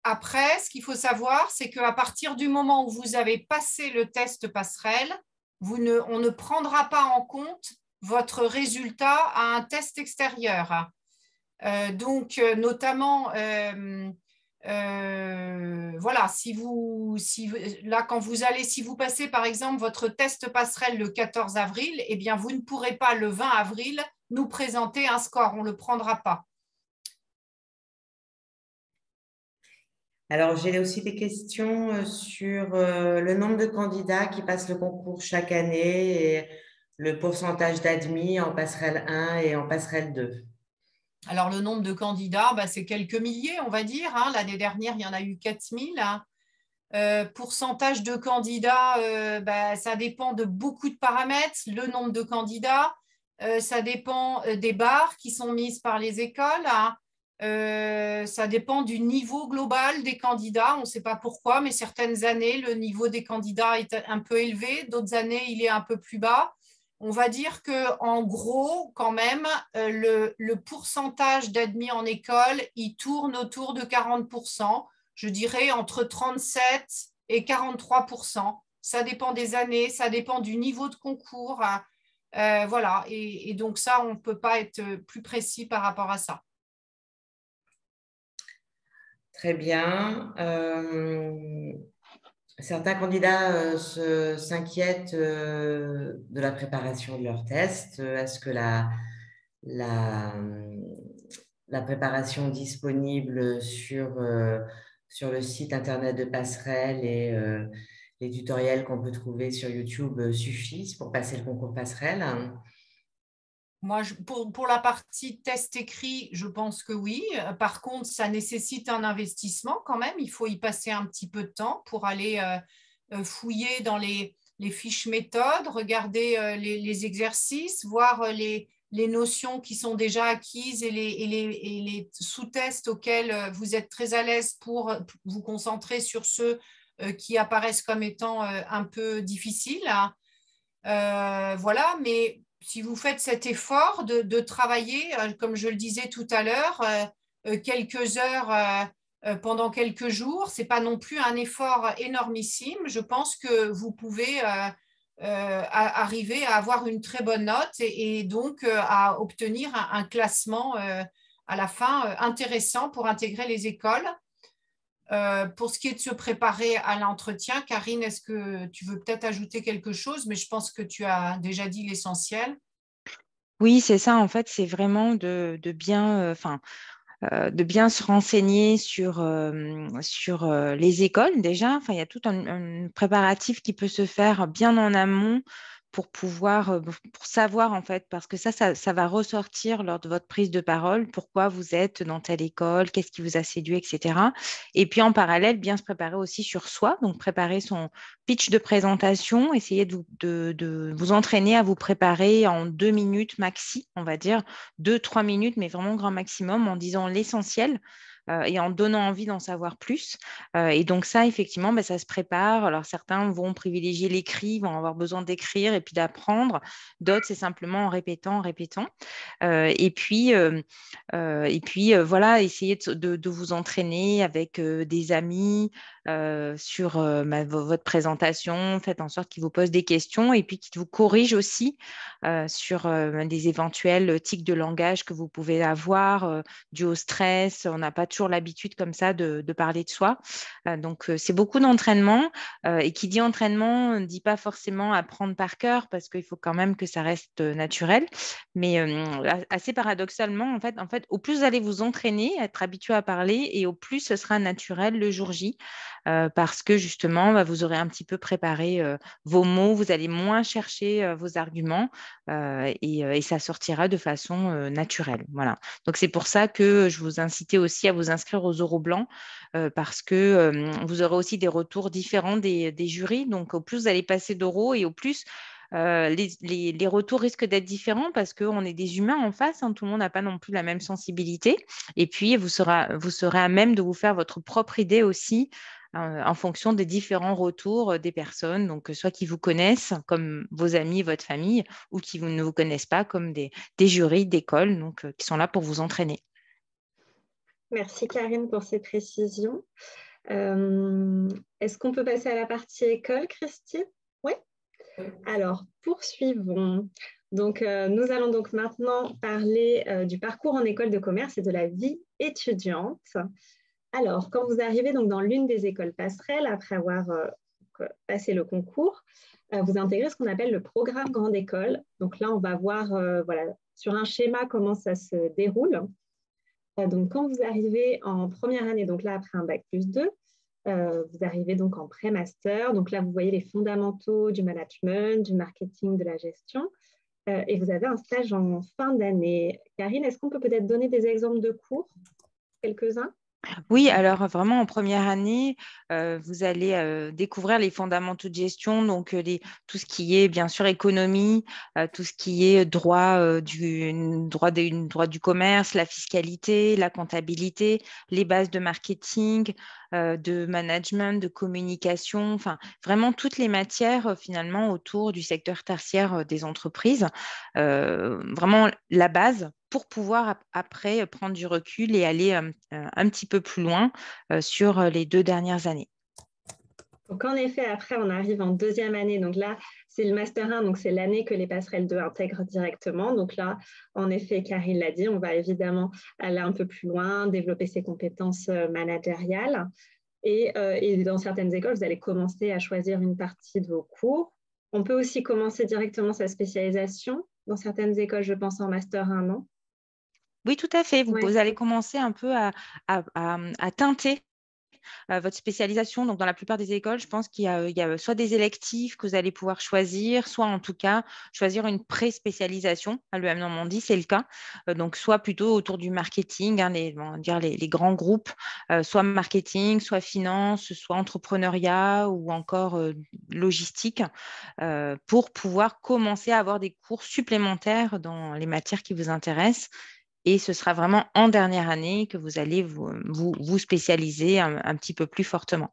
Après, ce qu'il faut savoir, c'est qu'à partir du moment où vous avez passé le test passerelle, on ne prendra pas en compte votre résultat à un test extérieur. Donc, notamment, voilà, si vous passez par exemple votre test passerelle le 14 avril, eh bien, vous ne pourrez pas le 20 avril nous présenter un score, on ne le prendra pas. Alors, j'ai aussi des questions sur le nombre de candidats qui passent le concours chaque année et le pourcentage d'admis en passerelle 1 et en passerelle 2. Alors, le nombre de candidats, c'est quelques milliers, on va dire, hein. L'année dernière, il y en a eu 4000. Pourcentage de candidats, ça dépend de beaucoup de paramètres. Le nombre de candidats, ça dépend des barres qui sont mises par les écoles, hein. Ça dépend du niveau global des candidats. On ne sait pas pourquoi, mais certaines années, le niveau des candidats est un peu élevé. D'autres années, il est un peu plus bas. On va dire qu'en gros, quand même, le pourcentage d'admis en école, il tourne autour de 40%. Je dirais entre 37 et 43%. Ça dépend des années, ça dépend du niveau de concours. Voilà. Et donc ça, on ne peut pas être plus précis par rapport à ça. Très bien. Certains candidats s'inquiètent de la préparation de leurs tests. Est-ce que la préparation disponible sur le site internet de Passerelle et les tutoriels qu'on peut trouver sur YouTube suffisent pour passer le concours Passerelle? Moi, pour la partie test écrit, je pense que oui. Par contre, ça nécessite un investissement quand même. Il faut y passer un petit peu de temps pour aller fouiller dans les fiches méthodes, regarder les exercices, voir les les notions qui sont déjà acquises et les sous-tests auxquels vous êtes très à l'aise pour vous concentrer sur ceux qui apparaissent comme étant un peu difficiles. Voilà, mais si vous faites cet effort de travailler, comme je le disais tout à l'heure, quelques heures pendant quelques jours, ce n'est pas non plus un effort énormissime. Je pense que vous pouvez arriver à avoir une très bonne note et donc à obtenir un classement à la fin intéressant pour intégrer les écoles. Pour ce qui est de se préparer à l'entretien, Karine, est-ce que tu veux peut-être ajouter quelque chose? Mais je pense que tu as déjà dit l'essentiel. Oui, c'est ça. En fait, c'est vraiment de bien, de bien se renseigner sur les écoles déjà. Enfin, il y a tout un préparatif qui peut se faire bien en amont pour pouvoir, pour savoir en fait, parce que ça va ressortir lors de votre prise de parole, pourquoi vous êtes dans telle école, qu'est-ce qui vous a séduit, etc. Et puis en parallèle, bien se préparer aussi sur soi, donc préparer son pitch de présentation, essayer de vous entraîner à vous préparer en 2 minutes maxi, on va dire, 2, 3 minutes, mais vraiment grand maximum, en disant l'essentiel et en donnant envie d'en savoir plus. Et donc ça, effectivement, ben, ça se prépare. Alors certains vont privilégier l'écrit, vont avoir besoin d'écrire et puis d'apprendre. D'autres, c'est simplement en répétant, en répétant. Voilà, essayer de vous entraîner avec des amis sur votre présentation. Faites en sorte qu'ils vous posent des questions et puis qu'ils vous corrigent aussi sur des éventuels tics de langage que vous pouvez avoir dû au stress. On n'a pas toujours l'habitude comme ça de parler de soi. Donc, c'est beaucoup d'entraînement. Et qui dit entraînement ne dit pas forcément apprendre par cœur parce qu'il faut quand même que ça reste naturel. Mais assez paradoxalement, en fait, au plus vous allez vous entraîner, être habitué à parler, et au plus ce sera naturel le jour J, parce que justement, bah, vous aurez un petit peu préparé vos mots, vous allez moins chercher vos arguments, et ça sortira de façon naturelle. Voilà. Donc, c'est pour ça que je vous incitais aussi à vous inscrire aux oraux blancs, parce que vous aurez aussi des retours différents des jurys. Donc, au plus vous allez passer d'oraux et au plus les retours risquent d'être différents parce qu'on est des humains en face, hein, tout le monde n'a pas non plus la même sensibilité. Et puis, vous serez à même de vous faire votre propre idée aussi en fonction des différents retours des personnes, donc soit qui vous connaissent comme vos amis, votre famille, ou qui ne vous connaissent pas comme des jurys d'école, donc qui sont là pour vous entraîner. Merci Karine pour ces précisions. Est-ce qu'on peut passer à la partie école, Christine? Oui. Alors, poursuivons. Donc, nous allons donc maintenant parler du parcours en école de commerce et de la vie étudiante. Alors, quand vous arrivez donc dans l'une des écoles passerelles, après avoir passé le concours, vous intégrez ce qu'on appelle le programme grande école. Donc là, on va voir voilà, sur un schéma comment ça se déroule. Donc, quand vous arrivez en première année, donc là, après un bac+2, vous arrivez donc en pré-master. Donc là, vous voyez les fondamentaux du management, du marketing, de la gestion. Et vous avez un stage en fin d'année. Karine, est-ce qu'on peut peut-être donner des exemples de cours, quelques-uns? Oui, alors vraiment en première année, vous allez découvrir les fondamentaux de gestion, donc tout ce qui est bien sûr économie, tout ce qui est droit du commerce, la fiscalité, la comptabilité, les bases de marketing, de management, de communication, enfin vraiment toutes les matières finalement autour du secteur tertiaire des entreprises. Vraiment la base pour pouvoir après prendre du recul et aller un petit peu plus loin sur les 2 dernières années. Donc, en effet, après, on arrive en deuxième année. Donc là, c'est le Master 1, donc c'est l'année que les passerelles 2 intègrent directement. Donc là, en effet, Karine l'a dit, on va évidemment aller un peu plus loin, développer ses compétences managériales. Et dans certaines écoles, vous allez commencer à choisir une partie de vos cours. On peut aussi commencer directement sa spécialisation. Dans certaines écoles, je pense en Master 1, non? Oui, tout à fait. Vous Ouais. allez commencer un peu à teinter votre spécialisation. Donc, dans la plupart des écoles, je pense qu'il y a soit des électifs que vous allez pouvoir choisir, soit en tout cas choisir une pré-spécialisation. À l'EM Normandie, c'est le cas. Donc, soit plutôt autour du marketing, hein, on va dire les grands groupes, soit marketing, soit finance, soit entrepreneuriat ou encore logistique, pour pouvoir commencer à avoir des cours supplémentaires dans les matières qui vous intéressent. Et ce sera vraiment en dernière année que vous allez vous spécialiser un petit peu plus fortement.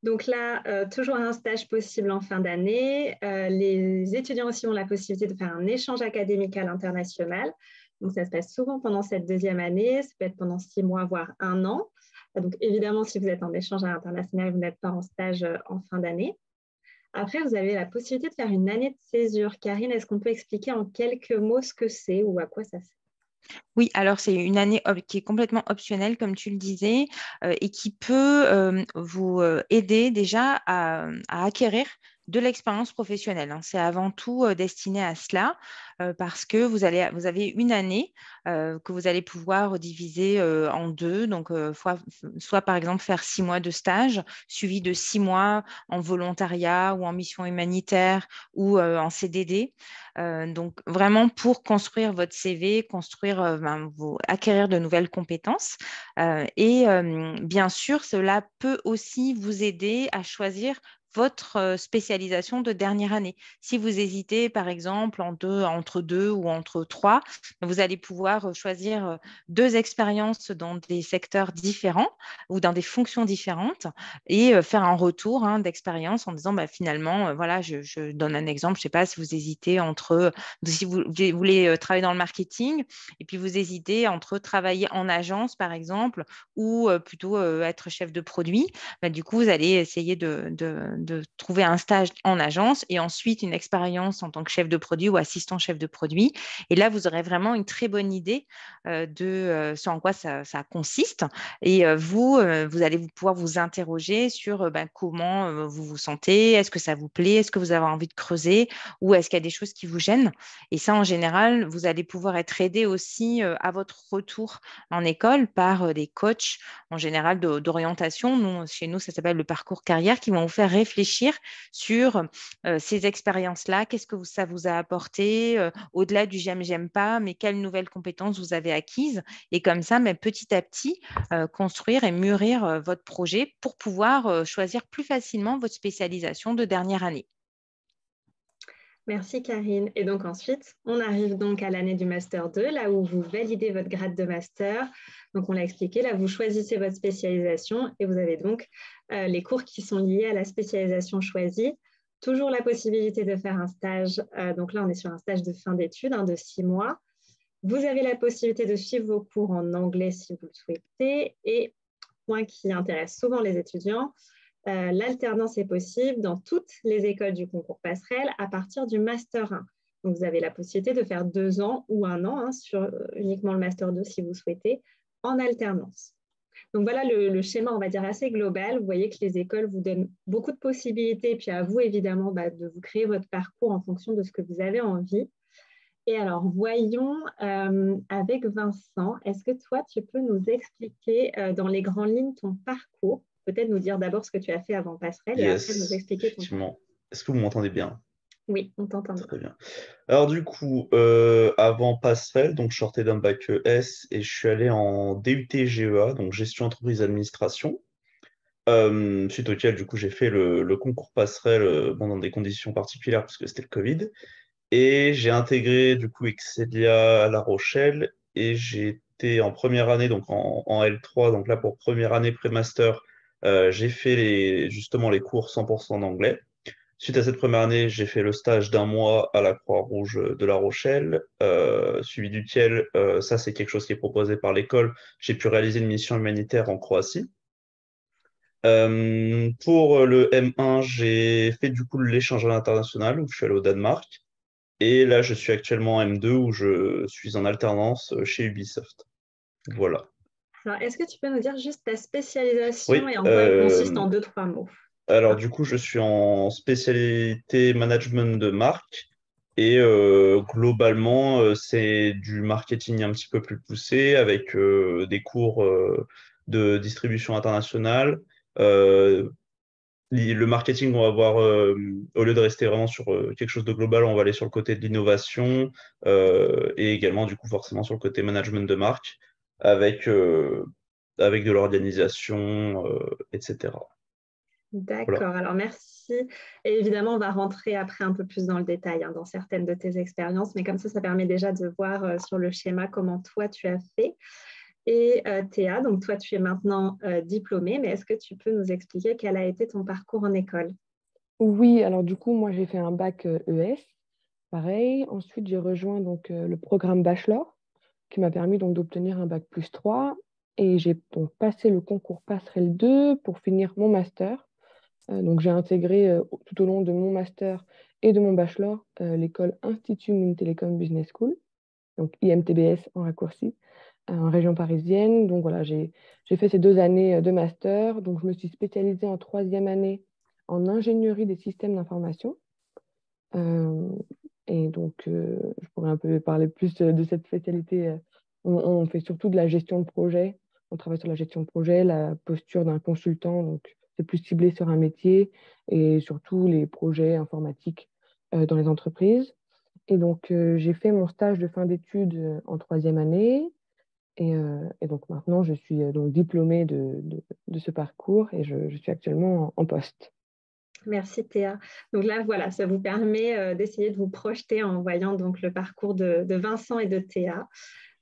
Donc là, toujours un stage possible en fin d'année. Les étudiants aussi ont la possibilité de faire un échange académique à l'international. Donc ça se passe souvent pendant cette deuxième année. Ça peut être pendant 6 mois, voire 1 an. Donc évidemment, si vous êtes en échange à l'international, vous n'êtes pas en stage en fin d'année. Après, vous avez la possibilité de faire une année de césure. Karine, est-ce qu'on peut expliquer en quelques mots ce que c'est ou à quoi ça sert? Oui, alors c'est une année qui est complètement optionnelle, comme tu le disais, et qui peut vous aider déjà à acquérir de l'expérience professionnelle, hein. C'est avant tout destiné à cela, parce que vous avez une année que vous allez pouvoir diviser en deux. Donc, soit par exemple faire 6 mois de stage, suivi de 6 mois en volontariat ou en mission humanitaire ou en CDD. Donc, vraiment pour construire votre CV, acquérir de nouvelles compétences. Et bien sûr, cela peut aussi vous aider à choisir votre spécialisation de dernière année. Si vous hésitez, par exemple, entre deux ou entre trois, vous allez pouvoir choisir 2 expériences dans des secteurs différents ou dans des fonctions différentes et faire un retour, hein, d'expérience en disant bah, finalement, voilà, je donne un exemple, je ne sais pas si vous hésitez si vous voulez travailler dans le marketing et puis vous hésitez entre travailler en agence, par exemple, ou plutôt être chef de produit, bah, du coup, vous allez essayer de trouver un stage en agence et ensuite une expérience en tant que chef de produit ou assistant chef de produit. Et là, vous aurez vraiment une très bonne idée de ce en quoi ça consiste. Et vous allez pouvoir vous interroger sur comment vous vous sentez, est-ce que ça vous plaît, est-ce que vous avez envie de creuser ou est-ce qu'il y a des choses qui vous gênent. Et ça, en général, vous allez pouvoir être aidé aussi à votre retour en école par des coachs en général d'orientation. Chez nous, ça s'appelle le parcours carrière, qui vont vous faire réfléchir sur ces expériences-là. Qu'est-ce que ça vous a apporté au-delà du j'aime pas, mais quelles nouvelles compétences vous avez acquises. Et comme ça, mais petit à petit, construire et mûrir votre projet pour pouvoir choisir plus facilement votre spécialisation de dernière année. Merci Karine. Et donc ensuite, on arrive donc à l'année du Master 2, là où vous validez votre grade de Master. Donc on l'a expliqué, là vous choisissez votre spécialisation et vous avez donc les cours qui sont liés à la spécialisation choisie. Toujours la possibilité de faire un stage. Donc là, on est sur un stage de fin d'études, de 6 mois. Vous avez la possibilité de suivre vos cours en anglais si vous le souhaitez. Et point qui intéresse souvent les étudiants, l'alternance est possible dans toutes les écoles du concours passerelle à partir du Master 1. Donc, vous avez la possibilité de faire 2 ans ou 1 an sur uniquement le Master 2 si vous souhaitez, en alternance. Donc, voilà le schéma, on va dire, assez global. Vous voyez que les écoles vous donnent beaucoup de possibilités, et puis à vous, évidemment, de vous créer votre parcours en fonction de ce que vous avez envie. Et alors, voyons avec Vincent, est-ce que toi, tu peux nous expliquer dans les grandes lignes ton parcours? Peut-être nous dire d'abord ce que tu as fait avant Passerelle et après nous expliquer ton parcours. Effectivement. Est-ce que vous m'entendez bien? Oui, on t'entend bien. Très bien. Alors du coup, avant Passerelle, donc je sortais d'un bac ES et je suis allé en DUT GEA, donc gestion entreprise administration. Suite auquel, du coup, j'ai fait le concours Passerelle dans des conditions particulières parce que c'était le Covid. Et j'ai intégré du coup Excelia à La Rochelle et j'ai été en première année, donc en L3, donc là pour première année pré-master, j'ai fait justement les cours 100% en anglais. Suite à cette première année, j'ai fait le stage d'1 mois à la Croix-Rouge de La Rochelle, suivi duquel, ça c'est quelque chose qui est proposé par l'école, j'ai pu réaliser une mission humanitaire en Croatie. Pour le M1, j'ai fait du coup l'échange à l'international où je suis allé au Danemark. Et là, je suis actuellement en M2 où je suis en alternance chez Ubisoft. Voilà. Alors, est-ce que tu peux nous dire juste ta spécialisation Oui. et en quoi elle consiste en 2-3 mots? Alors, du coup, je suis en spécialité management de marque. Et globalement, c'est du marketing un petit peu plus poussé avec des cours de distribution internationale. Le marketing, on va voir, au lieu de rester vraiment sur quelque chose de global, on va aller sur le côté de l'innovation et également, du coup, forcément sur le côté management de marque avec, avec de l'organisation, etc. Voilà. D'accord, alors merci. Et évidemment, on va rentrer après un peu plus dans le détail, dans certaines de tes expériences, mais comme ça permet déjà de voir sur le schéma comment toi tu as fait. Et Théa, donc toi tu es maintenant diplômée, mais est-ce que tu peux nous expliquer quel a été ton parcours en école? Oui, alors du coup, moi, j'ai fait un bac ES, pareil. Ensuite, j'ai rejoint donc, le programme Bachelor, qui m'a permis donc d'obtenir un bac plus 3. Et j'ai donc passé le concours Passerelle 2 pour finir mon master. Donc, j'ai intégré tout au long de mon master et de mon bachelor l'école Institut Mines Télécom Business School, donc IMTBS en raccourci, en région parisienne. Donc voilà, j'ai fait ces 2 années de master. Donc, je me suis spécialisée en 3e année en ingénierie des systèmes d'information. Euh, et donc, je pourrais un peu parler plus de cette spécialité. On fait surtout de la gestion de projet. On travaille sur la gestion de projet, la posture d'un consultant. Donc, c'est plus ciblé sur un métier et surtout les projets informatiques dans les entreprises. Et donc, j'ai fait mon stage de fin d'études en 3e année. Et donc, maintenant, je suis donc diplômée de ce parcours et je suis actuellement en poste. Merci Théa. Donc là, voilà, ça vous permet d'essayer de vous projeter en voyant donc le parcours de Vincent et de Théa.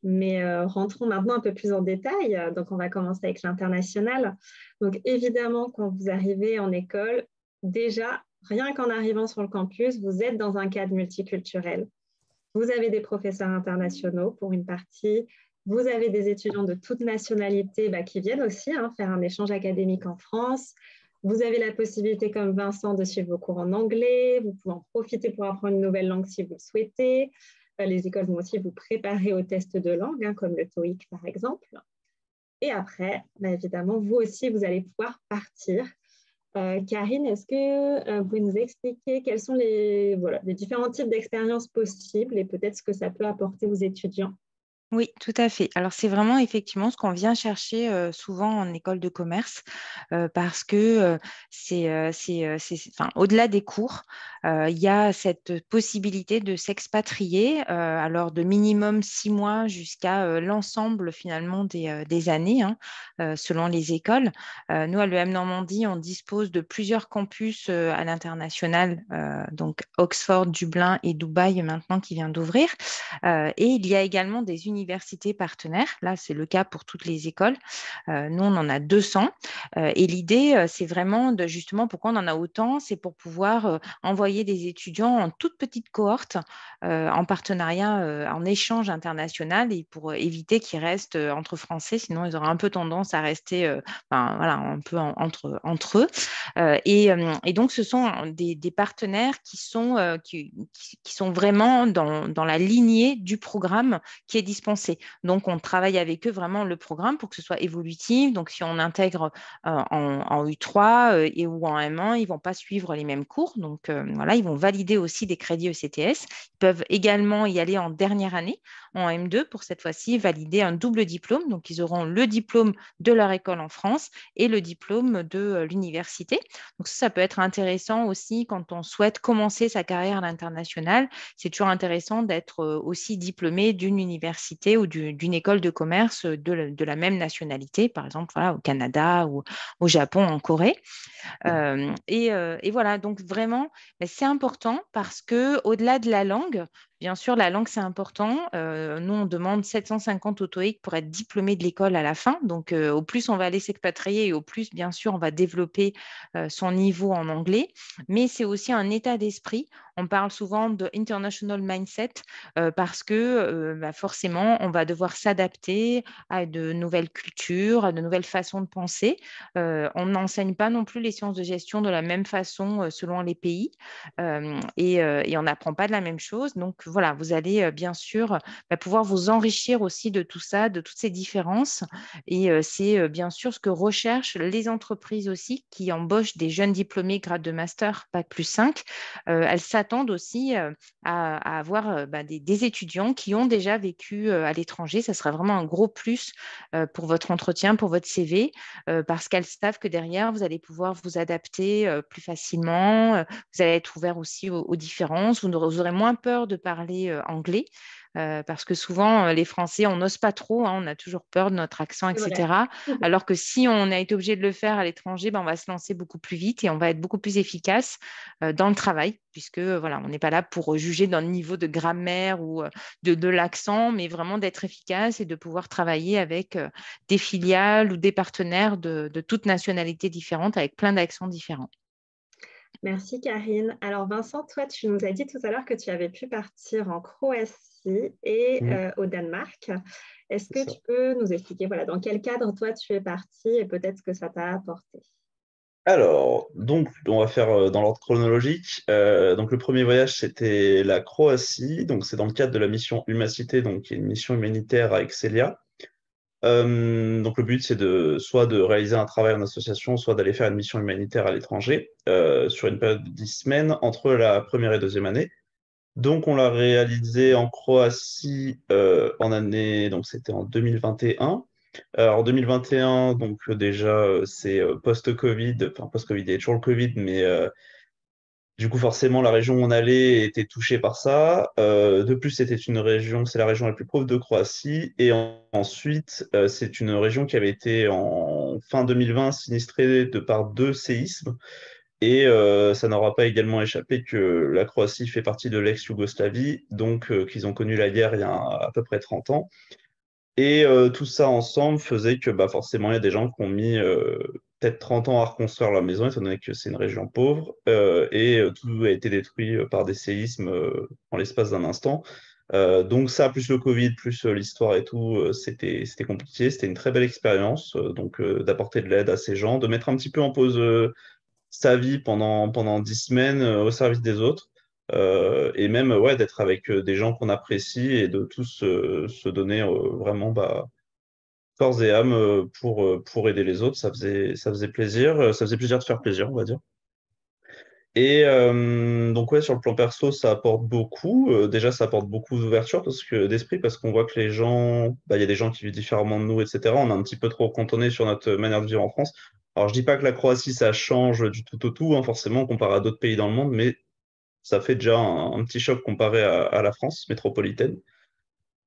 Mais rentrons maintenant un peu plus en détail. Donc, on va commencer avec l'international. Donc, évidemment, quand vous arrivez en école, déjà, rien qu'en arrivant sur le campus, vous êtes dans un cadre multiculturel. Vous avez des professeurs internationaux pour une partie. Vous avez des étudiants de toute nationalité qui viennent aussi faire un échange académique en France. Vous avez la possibilité, comme Vincent, de suivre vos cours en anglais. Vous pouvez en profiter pour apprendre une nouvelle langue si vous le souhaitez. Les écoles vont aussi vous préparer aux tests de langue, comme le TOEIC par exemple. Et après, évidemment, vous aussi, vous allez pouvoir partir. Karine, est-ce que vous pouvez nous expliquer quels sont les différents types d'expériences possibles et peut-être ce que ça peut apporter aux étudiants? Oui, tout à fait. Alors, c'est vraiment effectivement ce qu'on vient chercher souvent en école de commerce parce que enfin, au-delà des cours, il y a cette possibilité de s'expatrier, alors de minimum 6 mois jusqu'à l'ensemble finalement des années, selon les écoles. Nous, à l'EM Normandie, on dispose de plusieurs campus à l'international, donc Oxford, Dublin et Dubaï maintenant qui vient d'ouvrir. Et il y a également des universités partenaires. Là, c'est le cas pour toutes les écoles. Nous, on en a 200. Et l'idée, c'est vraiment de justement pourquoi on en a autant, c'est pour pouvoir envoyer des étudiants en toute petite cohorte en partenariat, en échange international et pour éviter qu'ils restent entre Français, sinon ils auraient un peu tendance à rester voilà, un peu entre eux. Et donc, ce sont des partenaires qui sont vraiment dans la lignée du programme qui est dispensé. Donc, on travaille avec eux vraiment le programme pour que ce soit évolutif. Donc, si on intègre en U3 ou en M1, ils ne vont pas suivre les mêmes cours. Donc, voilà, ils vont valider aussi des crédits ECTS. Ils peuvent également y aller en dernière année, en M2, pour cette fois-ci valider un double diplôme. Donc, ils auront le diplôme de leur école en France et le diplôme de l'université. Donc, ça peut être intéressant aussi quand on souhaite commencer sa carrière à l'international. C'est toujours intéressant d'être aussi diplômé d'une université ou d'une école de commerce de la même nationalité, par exemple voilà, au Canada ou au Japon, en Corée. Et voilà, donc vraiment, c'est important parce que au-delà de la langue, bien sûr, la langue, c'est important. Nous, on demande 750 au TOEIC pour être diplômé de l'école à la fin. Donc, au plus on va aller s'expatrier et au plus, bien sûr, on va développer son niveau en anglais. Mais c'est aussi un état d'esprit. On parle souvent de international mindset parce que forcément, on va devoir s'adapter à de nouvelles cultures, à de nouvelles façons de penser. On n'enseigne pas non plus les sciences de gestion de la même façon selon les pays et on n'apprend pas de la même chose. Donc voilà, vous allez bien sûr pouvoir vous enrichir aussi de tout ça, de toutes ces différences. Et c'est bien sûr ce que recherchent les entreprises aussi qui embauchent des jeunes diplômés grade de master, Bac+5. Elles s'attendent aussi à avoir des étudiants qui ont déjà vécu à l'étranger. Ça sera vraiment un gros plus pour votre entretien, pour votre CV, parce qu'elles savent que derrière, vous allez pouvoir vous adapter plus facilement. Vous allez être ouvert aussi aux différences. Vous aurez moins peur de parler anglais. Parce que souvent, les Français, on n'ose pas trop, hein, on a toujours peur de notre accent, C'est vrai. etc. Alors que si on a été obligé de le faire à l'étranger, on va se lancer beaucoup plus vite et on va être beaucoup plus efficace dans le travail, puisque voilà, on n'est pas là pour juger d'un niveau de grammaire ou de l'accent, mais vraiment d'être efficace et de pouvoir travailler avec des filiales ou des partenaires de toutes nationalités différentes, avec plein d'accents différents. Merci Karine. Alors Vincent, toi, tu nous as dit tout à l'heure que tu avais pu partir en Croatie et au Danemark. Est-ce que tu peux nous expliquer dans quel cadre toi tu es parti et peut-être ce que ça t'a apporté? Alors, donc, on va faire dans l'ordre chronologique. Donc, le premier voyage, c'était la Croatie. Donc, c'est dans le cadre de la mission Humacité, donc, qui est une mission humanitaire à Excelia. Donc, le but, c'est soit de réaliser un travail en association, soit d'aller faire une mission humanitaire à l'étranger sur une période de 10 semaines entre la première et deuxième année. Donc, on l'a réalisé en Croatie donc c'était en 2021. Alors, en 2021, donc déjà, c'est post-Covid, enfin post-Covid, il y a toujours le Covid, mais du coup, forcément, la région où on allait était touchée par ça. De plus, c'est la région la plus pauvre de Croatie. Et ensuite, c'est une région qui avait été en fin 2020 sinistrée de par 2 séismes. Et ça n'aura pas également échappé que la Croatie fait partie de l'ex-Yougoslavie, donc qu'ils ont connu la guerre il y a à peu près 30 ans. Et tout ça ensemble faisait que forcément, il y a des gens qui ont mis peut-être 30 ans à reconstruire leur maison, étant donné que c'est une région pauvre, et tout a été détruit par des séismes en l'espace d'un instant. Donc ça, plus le Covid, plus l'histoire et tout, c'était compliqué. C'était une très belle expérience, donc d'apporter de l'aide à ces gens, de mettre un petit peu en pause sa vie pendant 10 semaines au service des autres. Et même d'être avec des gens qu'on apprécie et de tous se donner vraiment corps et âme pour aider les autres. Ça faisait plaisir. Ça faisait plaisir de faire plaisir, on va dire. Et donc sur le plan perso, ça apporte beaucoup. Déjà, ça apporte beaucoup d'ouverture d'esprit parce qu'on voit que les gens, il y a des gens qui vivent différemment de nous, etc. On est un petit peu trop cantonné sur notre manière de vivre en France. Alors, je dis pas que la Croatie, ça change du tout au tout, hein, forcément, comparé à d'autres pays dans le monde, mais ça fait déjà un petit choc comparé à la France métropolitaine.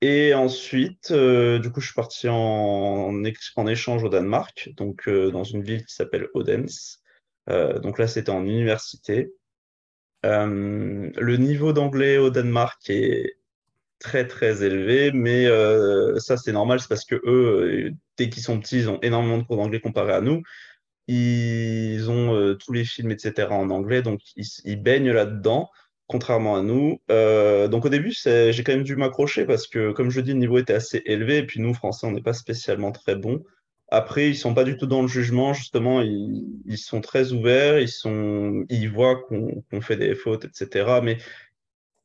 Et ensuite, du coup, je suis parti en échange au Danemark, donc dans une ville qui s'appelle Odense. Donc là, c'était en université. Le niveau d'anglais au Danemark est très très élevé, mais ça c'est normal, c'est parce que eux, dès qu'ils sont petits, ils ont énormément de cours d'anglais comparé à nous. Ils ont tous les films, etc. en anglais, donc ils baignent là-dedans, contrairement à nous. Donc au début, j'ai quand même dû m'accrocher parce que, comme je dis, le niveau était assez élevé, et puis nous, Français, on n'est pas spécialement très bons. Après, ils sont pas du tout dans le jugement, justement, ils sont très ouverts, ils voient qu'on fait des fautes, etc. Mais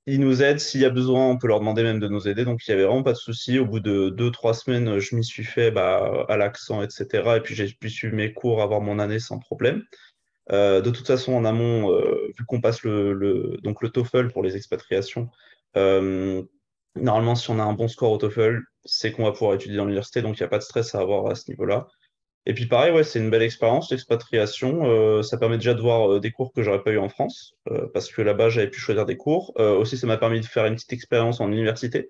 ils nous aident. S'il y a besoin, on peut leur demander même de nous aider. Donc, il n'y avait vraiment pas de souci. Au bout de 2, 3 semaines, je m'y suis fait à l'accent, etc. Et puis, j'ai pu suivre mes cours, avoir mon année sans problème. De toute façon, en amont, vu qu'on passe donc le TOEFL pour les expatriations, euh, normalement, si on a un bon score au TOEFL, c'est qu'on va pouvoir étudier dans l'université. Donc, il n'y a pas de stress à avoir à ce niveau-là. Et puis pareil, c'est une belle expérience, l'expatriation. Ça permet déjà de voir des cours que j'aurais pas eu en France, parce que là-bas, j'avais pu choisir des cours. Aussi, ça m'a permis de faire une petite expérience en université,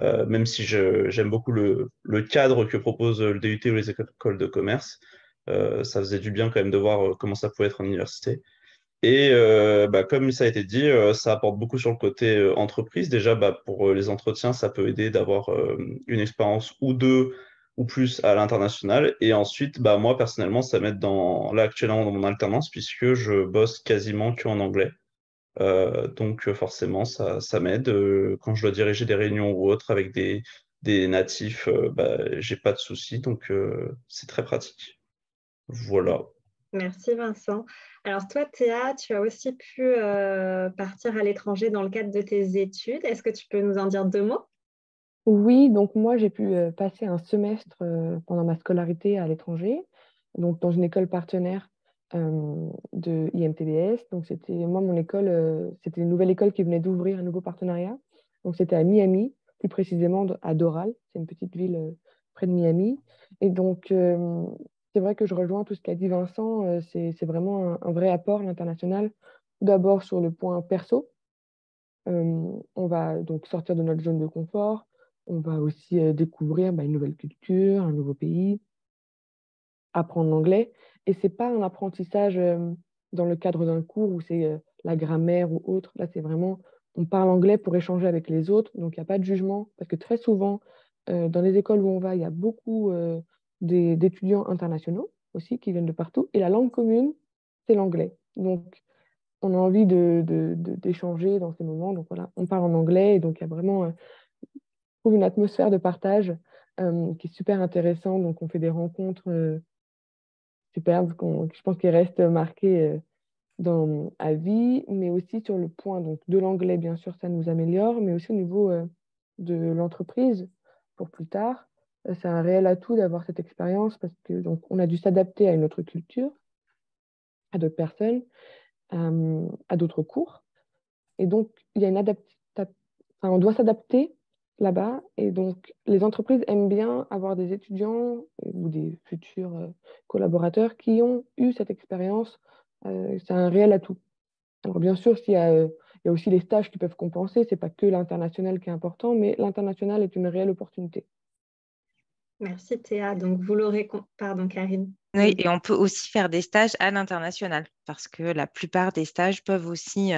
même si j'aime beaucoup le cadre que propose le DUT ou les écoles de commerce. Ça faisait du bien quand même de voir comment ça pouvait être en université. Et comme ça a été dit, ça apporte beaucoup sur le côté entreprise. Déjà, pour les entretiens, ça peut aider d'avoir une expérience ou deux ou plus à l'international. Et ensuite, moi, personnellement, ça m'aide là actuellement dans mon alternance, puisque je bosse quasiment qu'en anglais. Donc, forcément, ça m'aide. Quand je dois diriger des réunions ou autres avec des natifs, j'ai pas de soucis. Donc, c'est très pratique. Voilà. Merci Vincent. Alors toi, Théa, tu as aussi pu partir à l'étranger dans le cadre de tes études. Est-ce que tu peux nous en dire 2 mots? Oui, donc moi, j'ai pu passer un semestre pendant ma scolarité à l'étranger, donc dans une école partenaire de IMTBS. Donc, c'était moi, mon école, c'était une nouvelle école qui venait d'ouvrir un nouveau partenariat. Donc, c'était à Miami, plus précisément à Doral. C'est une petite ville près de Miami. Et donc, c'est vrai que je rejoins tout ce qu'a dit Vincent. C'est vraiment un vrai apport, l'international. Tout d'abord, sur le point perso. On va donc sortir de notre zone de confort. On va aussi découvrir une nouvelle culture, un nouveau pays, apprendre l'anglais. Et ce n'est pas un apprentissage dans le cadre d'un cours où c'est la grammaire ou autre. Là, c'est vraiment, on parle anglais pour échanger avec les autres. Donc, il n'y a pas de jugement. Parce que très souvent, dans les écoles où on va, il y a beaucoup d'étudiants internationaux aussi qui viennent de partout. Et la langue commune, c'est l'anglais. Donc, on a envie d'échanger dans ces moments. Donc voilà, on parle en anglais et donc il y a vraiment je trouve une atmosphère de partage qui est super intéressante. Donc on fait des rencontres superbes, je pense qu'elles restent marquées à vie, mais aussi sur le point donc, de l'anglais, bien sûr, ça nous améliore, mais aussi au niveau de l'entreprise pour plus tard. C'est un réel atout d'avoir cette expérience parce que donc, on a dû s'adapter à une autre culture, à d'autres personnes, à d'autres cours. Et donc, il y a on doit s'adapter là-bas. Et donc, les entreprises aiment bien avoir des étudiants ou des futurs collaborateurs qui ont eu cette expérience. C'est un réel atout. Alors, bien sûr, il y a aussi les stages qui peuvent compenser. Ce n'est pas que l'international qui est important, mais l'international est une réelle opportunité. Merci Théa. Donc, vous l'aurez... Pardon, Karine. Oui, et on peut aussi faire des stages à l'international parce que la plupart des stages peuvent aussi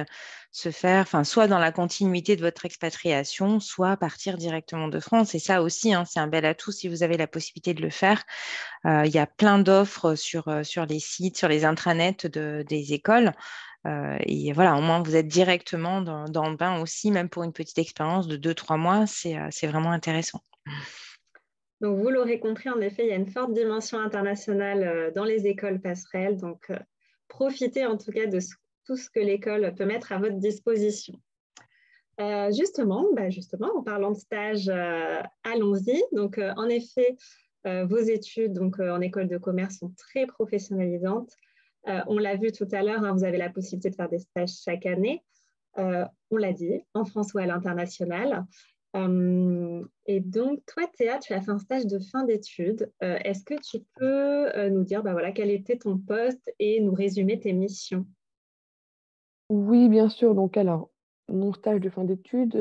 se faire, soit dans la continuité de votre expatriation, soit partir directement de France. Et ça aussi, c'est un bel atout si vous avez la possibilité de le faire. Il y a plein d'offres sur les sites, sur les intranets des écoles. Et voilà, au moins vous êtes directement dans le bain aussi, même pour une petite expérience de 2-3 mois, c'est vraiment intéressant. Donc, vous l'aurez compris, en effet, il y a une forte dimension internationale dans les écoles passerelles. Donc, profitez en tout cas de tout ce que l'école peut mettre à votre disposition. Justement, en parlant de stage, allons-y. Donc, en effet, vos études en école de commerce sont très professionnalisantes. On l'a vu tout à l'heure, vous avez la possibilité de faire des stages chaque année. On l'a dit, en France ou à l'international. Et donc, toi, Théa, tu as fait un stage de fin d'études. Est-ce que tu peux nous dire quel était ton poste et nous résumer tes missions? Oui, bien sûr. Donc, alors, mon stage de fin d'études,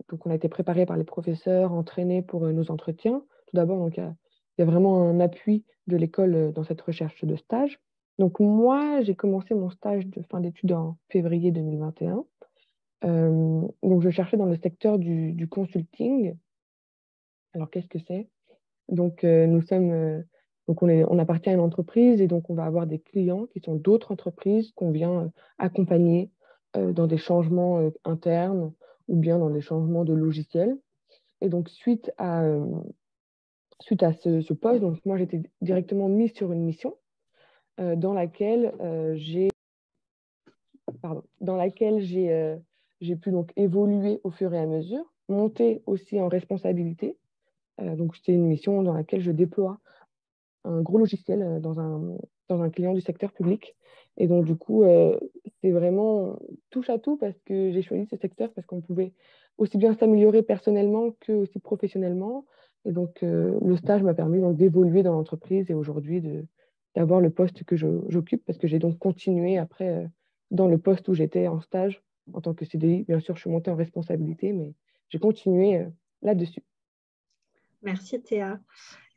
donc on a été préparé par les professeurs, entraînés pour nos entretiens. Tout d'abord, donc, il y a vraiment un appui de l'école dans cette recherche de stage. Donc, moi, j'ai commencé mon stage de fin d'études en février 2021. Donc, je cherchais dans le secteur du consulting. Alors, qu'est-ce que c'est? Donc, nous sommes, donc on appartient à une entreprise et donc on va avoir des clients qui sont d'autres entreprises qu'on vient accompagner dans des changements internes ou bien dans des changements de logiciels. Et donc, suite à ce poste, donc moi, j'étais directement mise sur une mission dans laquelle j'ai pu donc évoluer au fur et à mesure, monter aussi en responsabilité. Donc, c'était une mission dans laquelle je déploie un gros logiciel dans un client du secteur public. Et donc, du coup, c'est vraiment touche à tout parce que j'ai choisi ce secteur parce qu'on pouvait aussi bien s'améliorer personnellement que aussi professionnellement. Et donc, le stage m'a permis donc, d'évoluer dans l'entreprise et aujourd'hui d'avoir le poste que j'occupe parce que j'ai donc continué après dans le poste où j'étais en stage en tant que CDI. Bien sûr, je suis montée en responsabilité, mais j'ai continué là-dessus. Merci Théa.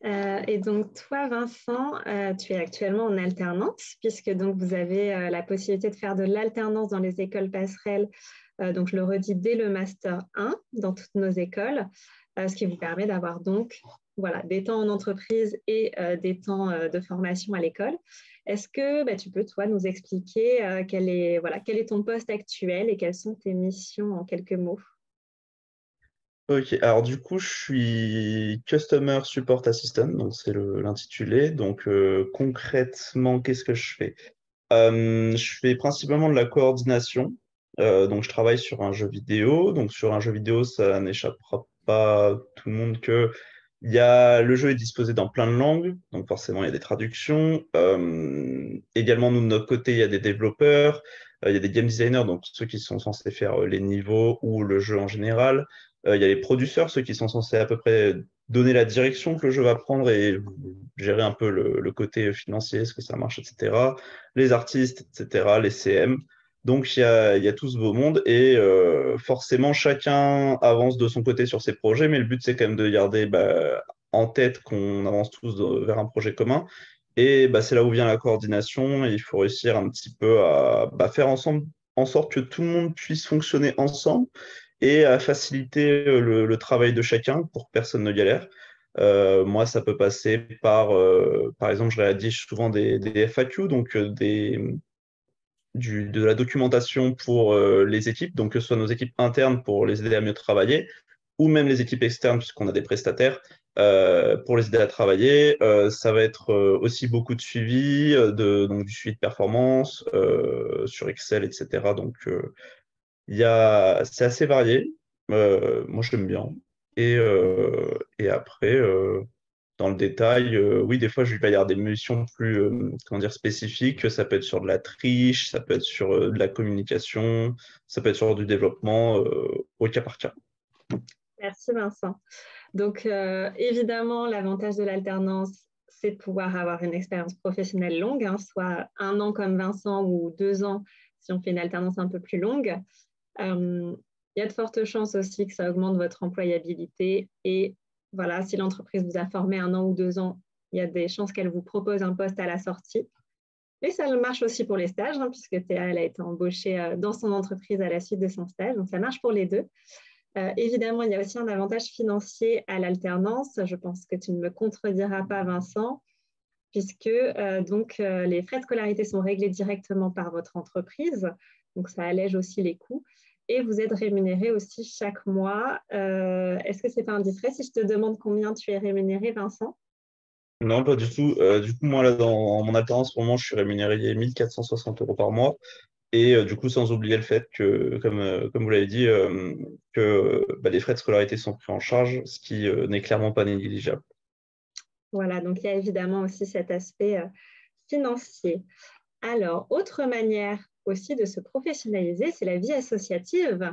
Et donc, toi, Vincent, tu es actuellement en alternance, puisque donc, vous avez la possibilité de faire de l'alternance dans les écoles passerelles. Donc, je le redis, dès le Master 1 dans toutes nos écoles, ce qui vous permet d'avoir donc des temps en entreprise et des temps de formation à l'école. Est-ce que tu peux, toi, nous expliquer quel est ton poste actuel et quelles sont tes missions en quelques mots? Ok, alors du coup, je suis Customer Support Assistant, donc c'est l'intitulé. Donc concrètement, qu'est-ce que je fais? Je fais principalement de la coordination. Donc je travaille sur un jeu vidéo. Donc sur un jeu vidéo, ça n'échappera pas à tout le monde que le jeu est disposé dans plein de langues, donc forcément il y a des traductions. Également, nous de notre côté, il y a des développeurs, il y a des game designers, donc ceux qui sont censés faire les niveaux ou le jeu en général. Il y a les producteurs, ceux qui sont censés à peu près donner la direction que le jeu va prendre et gérer un peu le côté financier, est-ce que ça marche, etc. Les artistes, etc., les CM. Donc, il y a tout ce beau monde et forcément, chacun avance de son côté sur ses projets, mais le but, c'est quand même de garder en tête qu'on avance tous vers un projet commun. Et c'est là où vient la coordination. Et il faut réussir un petit peu à faire ensemble, en sorte que tout le monde puisse fonctionner ensemble et à faciliter le travail de chacun pour que personne ne galère. Moi, ça peut passer par exemple, je rédige souvent des FAQ, donc de la documentation pour les équipes, donc que ce soit nos équipes internes pour les aider à mieux travailler, ou même les équipes externes, puisqu'on a des prestataires, pour les aider à travailler. Ça va être aussi beaucoup de suivi, donc du suivi de performance sur Excel, etc. Donc, c'est assez varié. Moi, j'aime bien. Et après, dans le détail, oui, des fois, je vais y avoir des missions plus comment dire, spécifiques. Ça peut être sur de la triche, ça peut être sur de la communication, ça peut être sur du développement au cas par cas. Merci Vincent. Donc, évidemment, l'avantage de l'alternance, c'est de pouvoir avoir une expérience professionnelle longue, hein, soit 1 an comme Vincent ou 2 ans si on fait une alternance un peu plus longue. Il y a de fortes chances aussi que ça augmente votre employabilité. Et voilà, si l'entreprise vous a formé 1 an ou 2 ans, il y a des chances qu'elle vous propose un poste à la sortie. Et ça marche aussi pour les stages, hein, puisque Théa, elle a été embauchée dans son entreprise à la suite de son stage. Donc, ça marche pour les deux. Évidemment, il y a aussi un avantage financier à l'alternance. Je pense que tu ne me contrediras pas, Vincent, puisque les frais de scolarité sont réglés directement par votre entreprise. Donc, ça allège aussi les coûts. Et vous êtes rémunéré aussi chaque mois. Est-ce que ce n'est pas indiscret si je te demande combien tu es rémunéré, Vincent? Non, pas du tout. Du coup, moi, là, dans mon alternance, pour le moment, je suis rémunéré 1 460 € par mois. Et du coup, sans oublier le fait que, comme vous l'avez dit, que les frais de scolarité sont pris en charge, ce qui n'est clairement pas négligeable. Voilà, donc il y a évidemment aussi cet aspect financier. Alors, autre manière aussi de se professionnaliser, c'est la vie associative.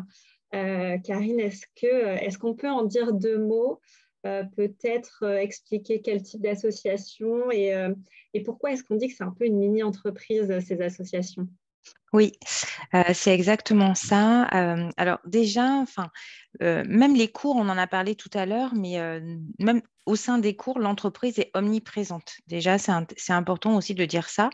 Karine, est-ce qu'on peut en dire 2 mots, peut-être expliquer quel type d'association et pourquoi est-ce qu'on dit que c'est un peu une mini-entreprise, ces associations? Oui, c'est exactement ça. Alors déjà, même les cours, on en a parlé tout à l'heure, mais même au sein des cours, l'entreprise est omniprésente. Déjà, c'est important aussi de dire ça,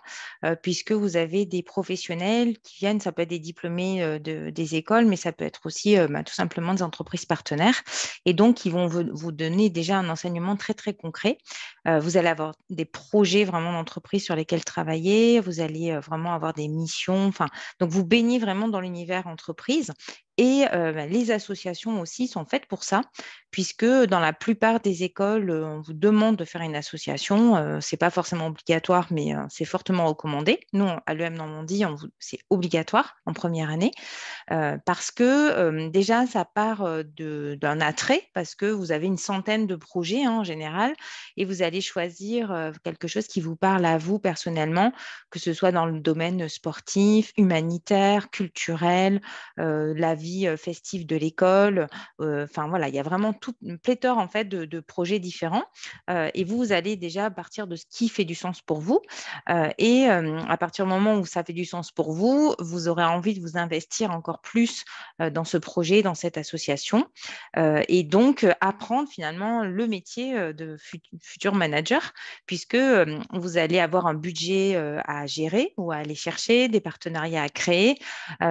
puisque vous avez des professionnels qui viennent, ça peut être des diplômés des écoles, mais ça peut être aussi tout simplement des entreprises partenaires. Et donc, ils vont vous donner déjà un enseignement très, très concret. Vous allez avoir des projets vraiment d'entreprise sur lesquels travailler. Vous allez vraiment avoir des missions. Donc, vous baignez vraiment dans l'univers entreprise. Et les associations aussi sont faites pour ça, puisque dans la plupart des écoles, on vous demande de faire une association. Ce n'est pas forcément obligatoire, mais c'est fortement recommandé. Nous, à l'EM Normandie, c'est obligatoire en première année. Parce que déjà, ça part d'un attrait, parce que vous avez une centaine de projets en général, et vous allez choisir quelque chose qui vous parle à vous personnellement, que ce soit dans le domaine sportif, humanitaire, culturel, la vie festive de l'école. Voilà, il y a vraiment toute une pléthore en fait de projets différents. Et vous allez déjà partir de ce qui fait du sens pour vous. Et à partir du moment où ça fait du sens pour vous, vous aurez envie de vous investir encore plus dans ce projet, dans cette association. Et donc, apprendre finalement le métier de futur manager, puisque vous allez avoir un budget à gérer ou à aller chercher, des partenariats à créer.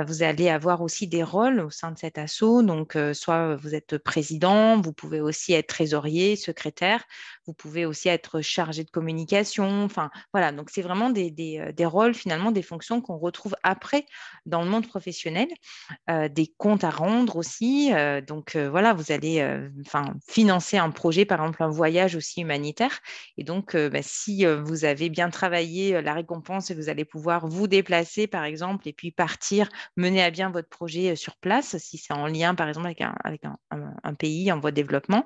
Vous allez avoir aussi des rôles au sein de cet asso. Donc, soit vous êtes président, vous pouvez aussi être trésorier, secrétaire, vous pouvez aussi être chargé de communication. Enfin, voilà, donc c'est vraiment des rôles, finalement, des fonctions qu'on retrouve après dans le monde professionnel. Des comptes à rendre aussi. Donc, voilà, vous allez financer un projet, par exemple un voyage aussi humanitaire. Et donc, si vous avez bien travaillé la récompense, vous allez pouvoir vous déplacer, par exemple, et puis partir, mener à bien votre projet sur place, si c'est en lien, par exemple, avec un pays en voie de développement.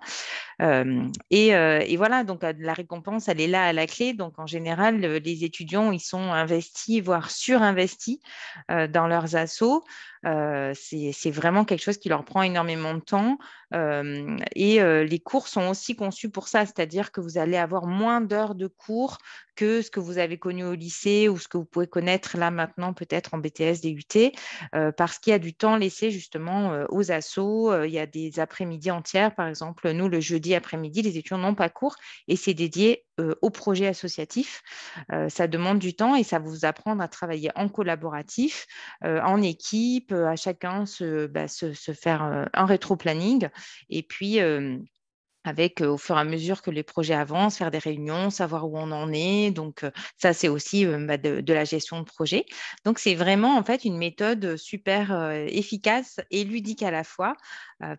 Et voilà, donc la récompense, elle est là à la clé. Donc, en général, les étudiants, ils sont investis, voire surinvestis dans leurs assos. C'est vraiment quelque chose qui leur prend énormément de temps. Les cours sont aussi conçus pour ça, c'est-à-dire que vous allez avoir moins d'heures de cours que ce que vous avez connu au lycée ou ce que vous pouvez connaître là maintenant peut-être en BTS, DUT, parce qu'il y a du temps laissé justement aux assos. Il y a des après-midi entières, par exemple, nous, le jeudi après-midi, les étudiants n'ont pas cours et c'est dédié au projet associatif. Ça demande du temps et ça va vous apprendre à travailler en collaboratif, en équipe, à chacun se faire un rétro-planning. Et puis, avec, au fur et à mesure que les projets avancent, faire des réunions, savoir où on en est. Donc, ça, c'est aussi de la gestion de projet. Donc, c'est vraiment, en fait, une méthode super efficace et ludique à la fois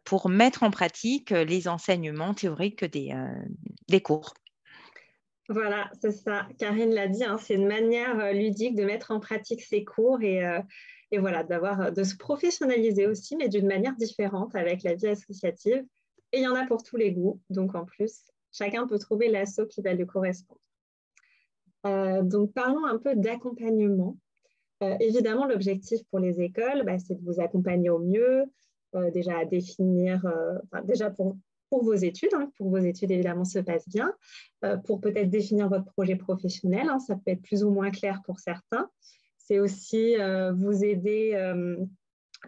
pour mettre en pratique les enseignements théoriques des cours. Voilà, c'est ça. Karine l'a dit, hein, c'est une manière ludique de mettre en pratique ses cours et voilà, de se professionnaliser aussi, mais d'une manière différente avec la vie associative. Et il y en a pour tous les goûts. Donc, en plus, chacun peut trouver l'asso qui va lui correspondre. Donc, parlons un peu d'accompagnement. Évidemment, l'objectif pour les écoles, c'est de vous accompagner au mieux, déjà à définir, déjà pour vos études, hein, pour que vos études évidemment se passent bien, pour peut-être définir votre projet professionnel, hein, ça peut être plus ou moins clair pour certains. C'est aussi vous aider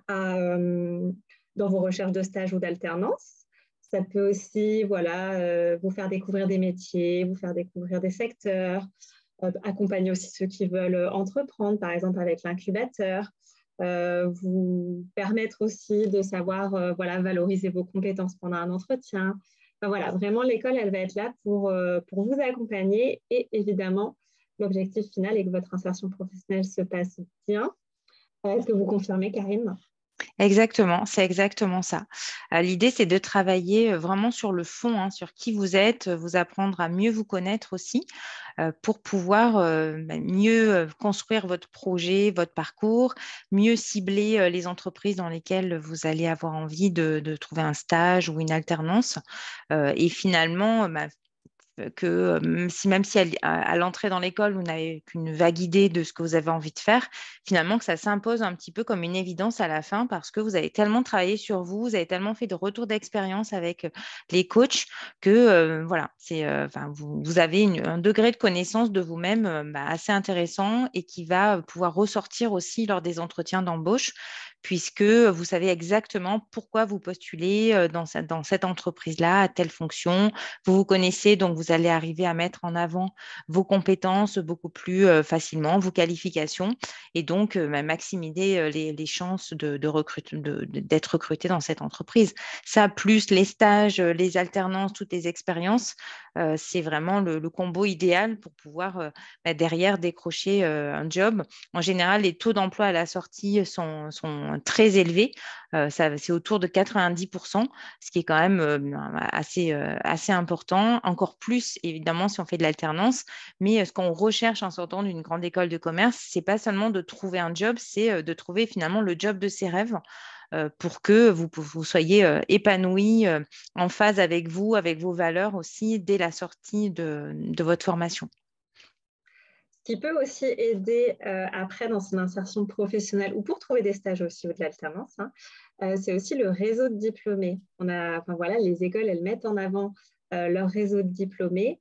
dans vos recherches de stage ou d'alternance. Ça peut aussi vous faire découvrir des métiers, vous faire découvrir des secteurs, accompagner aussi ceux qui veulent entreprendre, par exemple avec l'incubateur, vous permettre aussi de savoir valoriser vos compétences pendant un entretien. Voilà, vraiment, l'école, elle va être là pour vous accompagner et évidemment, l'objectif final est que votre insertion professionnelle se passe bien. Est-ce que vous confirmez, Karine ? Exactement, c'est exactement ça. L'idée, c'est de travailler vraiment sur le fond, hein, sur qui vous êtes, vous apprendre à mieux vous connaître aussi pour pouvoir mieux construire votre projet, votre parcours, mieux cibler les entreprises dans lesquelles vous allez avoir envie de trouver un stage ou une alternance. Et finalement, que même si à l'entrée dans l'école, vous n'avez qu'une vague idée de ce que vous avez envie de faire, finalement que ça s'impose un petit peu comme une évidence à la fin parce que vous avez tellement travaillé sur vous, vous avez tellement fait de retours d'expérience avec les coachs que vous avez un degré de connaissance de vous-même assez intéressant et qui va pouvoir ressortir aussi lors des entretiens d'embauche puisque vous savez exactement pourquoi vous postulez dans cette entreprise-là, à telle fonction. Vous vous connaissez, donc vous allez arriver à mettre en avant vos compétences beaucoup plus facilement, vos qualifications, et donc maximiser les chances d'être recruté dans cette entreprise. Ça, plus les stages, les alternances, toutes les expériences, c'est vraiment le combo idéal pour pouvoir derrière décrocher un job. En général, les taux d'emploi à la sortie sont très élevés. C'est autour de 90%, ce qui est quand même assez important. Encore plus, évidemment, si on fait de l'alternance. Mais ce qu'on recherche en sortant d'une grande école de commerce, c'est pas seulement de trouver un job, c'est de trouver finalement le job de ses rêves pour que vous soyez épanoui, en phase avec vous, avec vos valeurs aussi, dès la sortie de votre formation. Ce qui peut aussi aider après dans son insertion professionnelle ou pour trouver des stages aussi ou de l'alternance, hein, c'est aussi le réseau de diplômés. Les écoles, elles mettent en avant leur réseau de diplômés.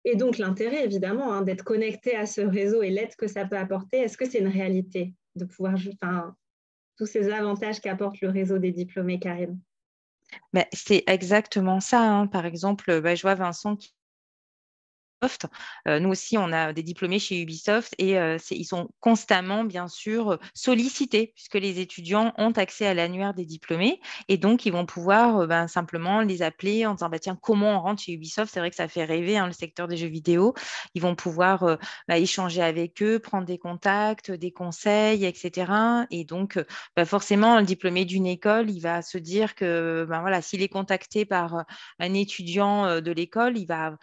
Et donc, l'intérêt, évidemment, hein, d'être connecté à ce réseau et l'aide que ça peut apporter, est-ce que c'est une réalité de pouvoir, tous ces avantages qu'apporte le réseau des diplômés, Karine? C'est exactement ça, hein. Par exemple, je vois Vincent qui Nous aussi, on a des diplômés chez Ubisoft et ils sont constamment, bien sûr, sollicités puisque les étudiants ont accès à l'annuaire des diplômés et donc ils vont pouvoir simplement les appeler en disant tiens, comment on rentre chez Ubisoft? C'est vrai que ça fait rêver le secteur des jeux vidéo. Ils vont pouvoir échanger avec eux, prendre des contacts, des conseils, etc. Et donc, forcément, le diplômé d'une école, il va se dire que voilà, s'il est contacté par un étudiant de l'école, il va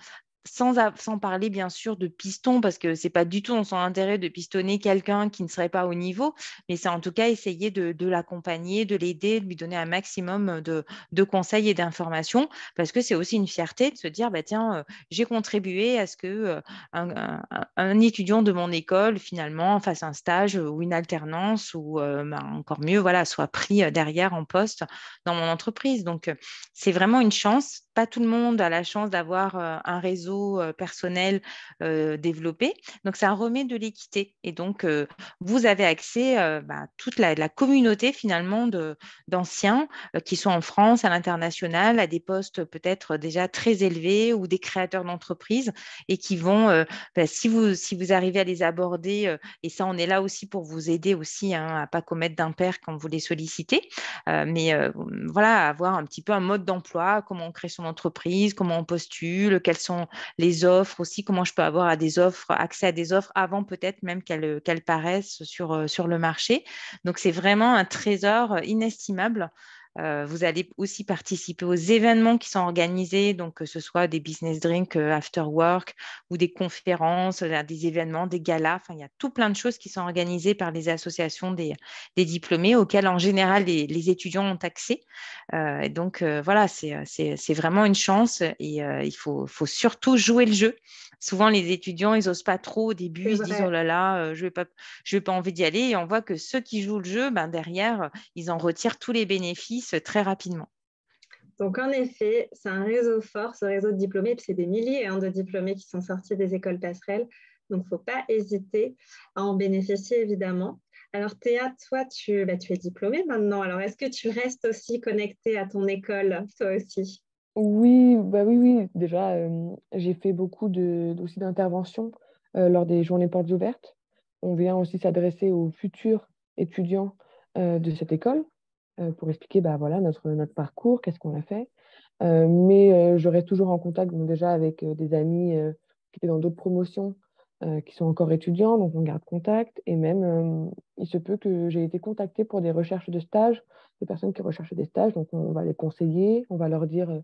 sans parler bien sûr de piston, parce que ce n'est pas du tout dans son intérêt de pistonner quelqu'un qui ne serait pas au niveau, mais c'est en tout cas essayer de l'accompagner, de l'aider, de lui donner un maximum de conseils et d'informations, parce que c'est aussi une fierté de se dire, tiens, j'ai contribué à ce que un étudiant de mon école, finalement, fasse un stage ou une alternance, ou encore mieux, voilà, soit pris derrière en poste dans mon entreprise. Donc, c'est vraiment une chance. Pas tout le monde a la chance d'avoir un réseau personnel développé. Donc, ça remet de l'équité. Et donc, vous avez accès à toute la communauté, finalement, d'anciens qui sont en France, à l'international, à des postes peut-être déjà très élevés ou des créateurs d'entreprises et qui vont, si vous arrivez à les aborder, et ça, on est là aussi pour vous aider aussi à ne pas commettre d'impair quand vous les sollicitez, mais voilà, avoir un petit peu un mode d'emploi, comment on crée son entreprise, comment on postule, quelles sont les offres aussi, comment je peux avoir accès à des offres avant peut-être même qu'elles paraissent sur le marché. Donc, c'est vraiment un trésor inestimable. Vous allez aussi participer aux événements qui sont organisés, donc que ce soit des business drinks after work ou des conférences, des événements, des galas. Enfin, il y a tout plein de choses qui sont organisées par les associations des diplômés auxquelles en général les étudiants ont accès. Et donc, voilà, c'est vraiment une chance et il faut surtout jouer le jeu. Souvent, les étudiants, ils n'osent pas trop au début. Ils se disent, oh là là, je n'ai pas envie d'y aller. Et on voit que ceux qui jouent le jeu, derrière, ils en retirent tous les bénéfices très rapidement. Donc, en effet, c'est un réseau fort, ce réseau de diplômés. Puis c'est des milliers de diplômés qui sont sortis des écoles passerelles. Donc, il ne faut pas hésiter à en bénéficier, évidemment. Alors, Théa, toi, tu es diplômée maintenant. Alors, est-ce que tu restes aussi connectée à ton école, toi aussi? Oui, oui. Déjà, j'ai fait beaucoup aussi d'interventions lors des journées portes ouvertes. On vient aussi s'adresser aux futurs étudiants de cette école pour expliquer voilà, notre parcours, qu'est-ce qu'on a fait. Mais je reste toujours en contact déjà avec des amis qui étaient dans d'autres promotions qui sont encore étudiants, donc on garde contact. Et même, il se peut que j'ai été contactée pour des recherches de stages, des personnes qui recherchent des stages, donc on va les conseiller, on va leur dire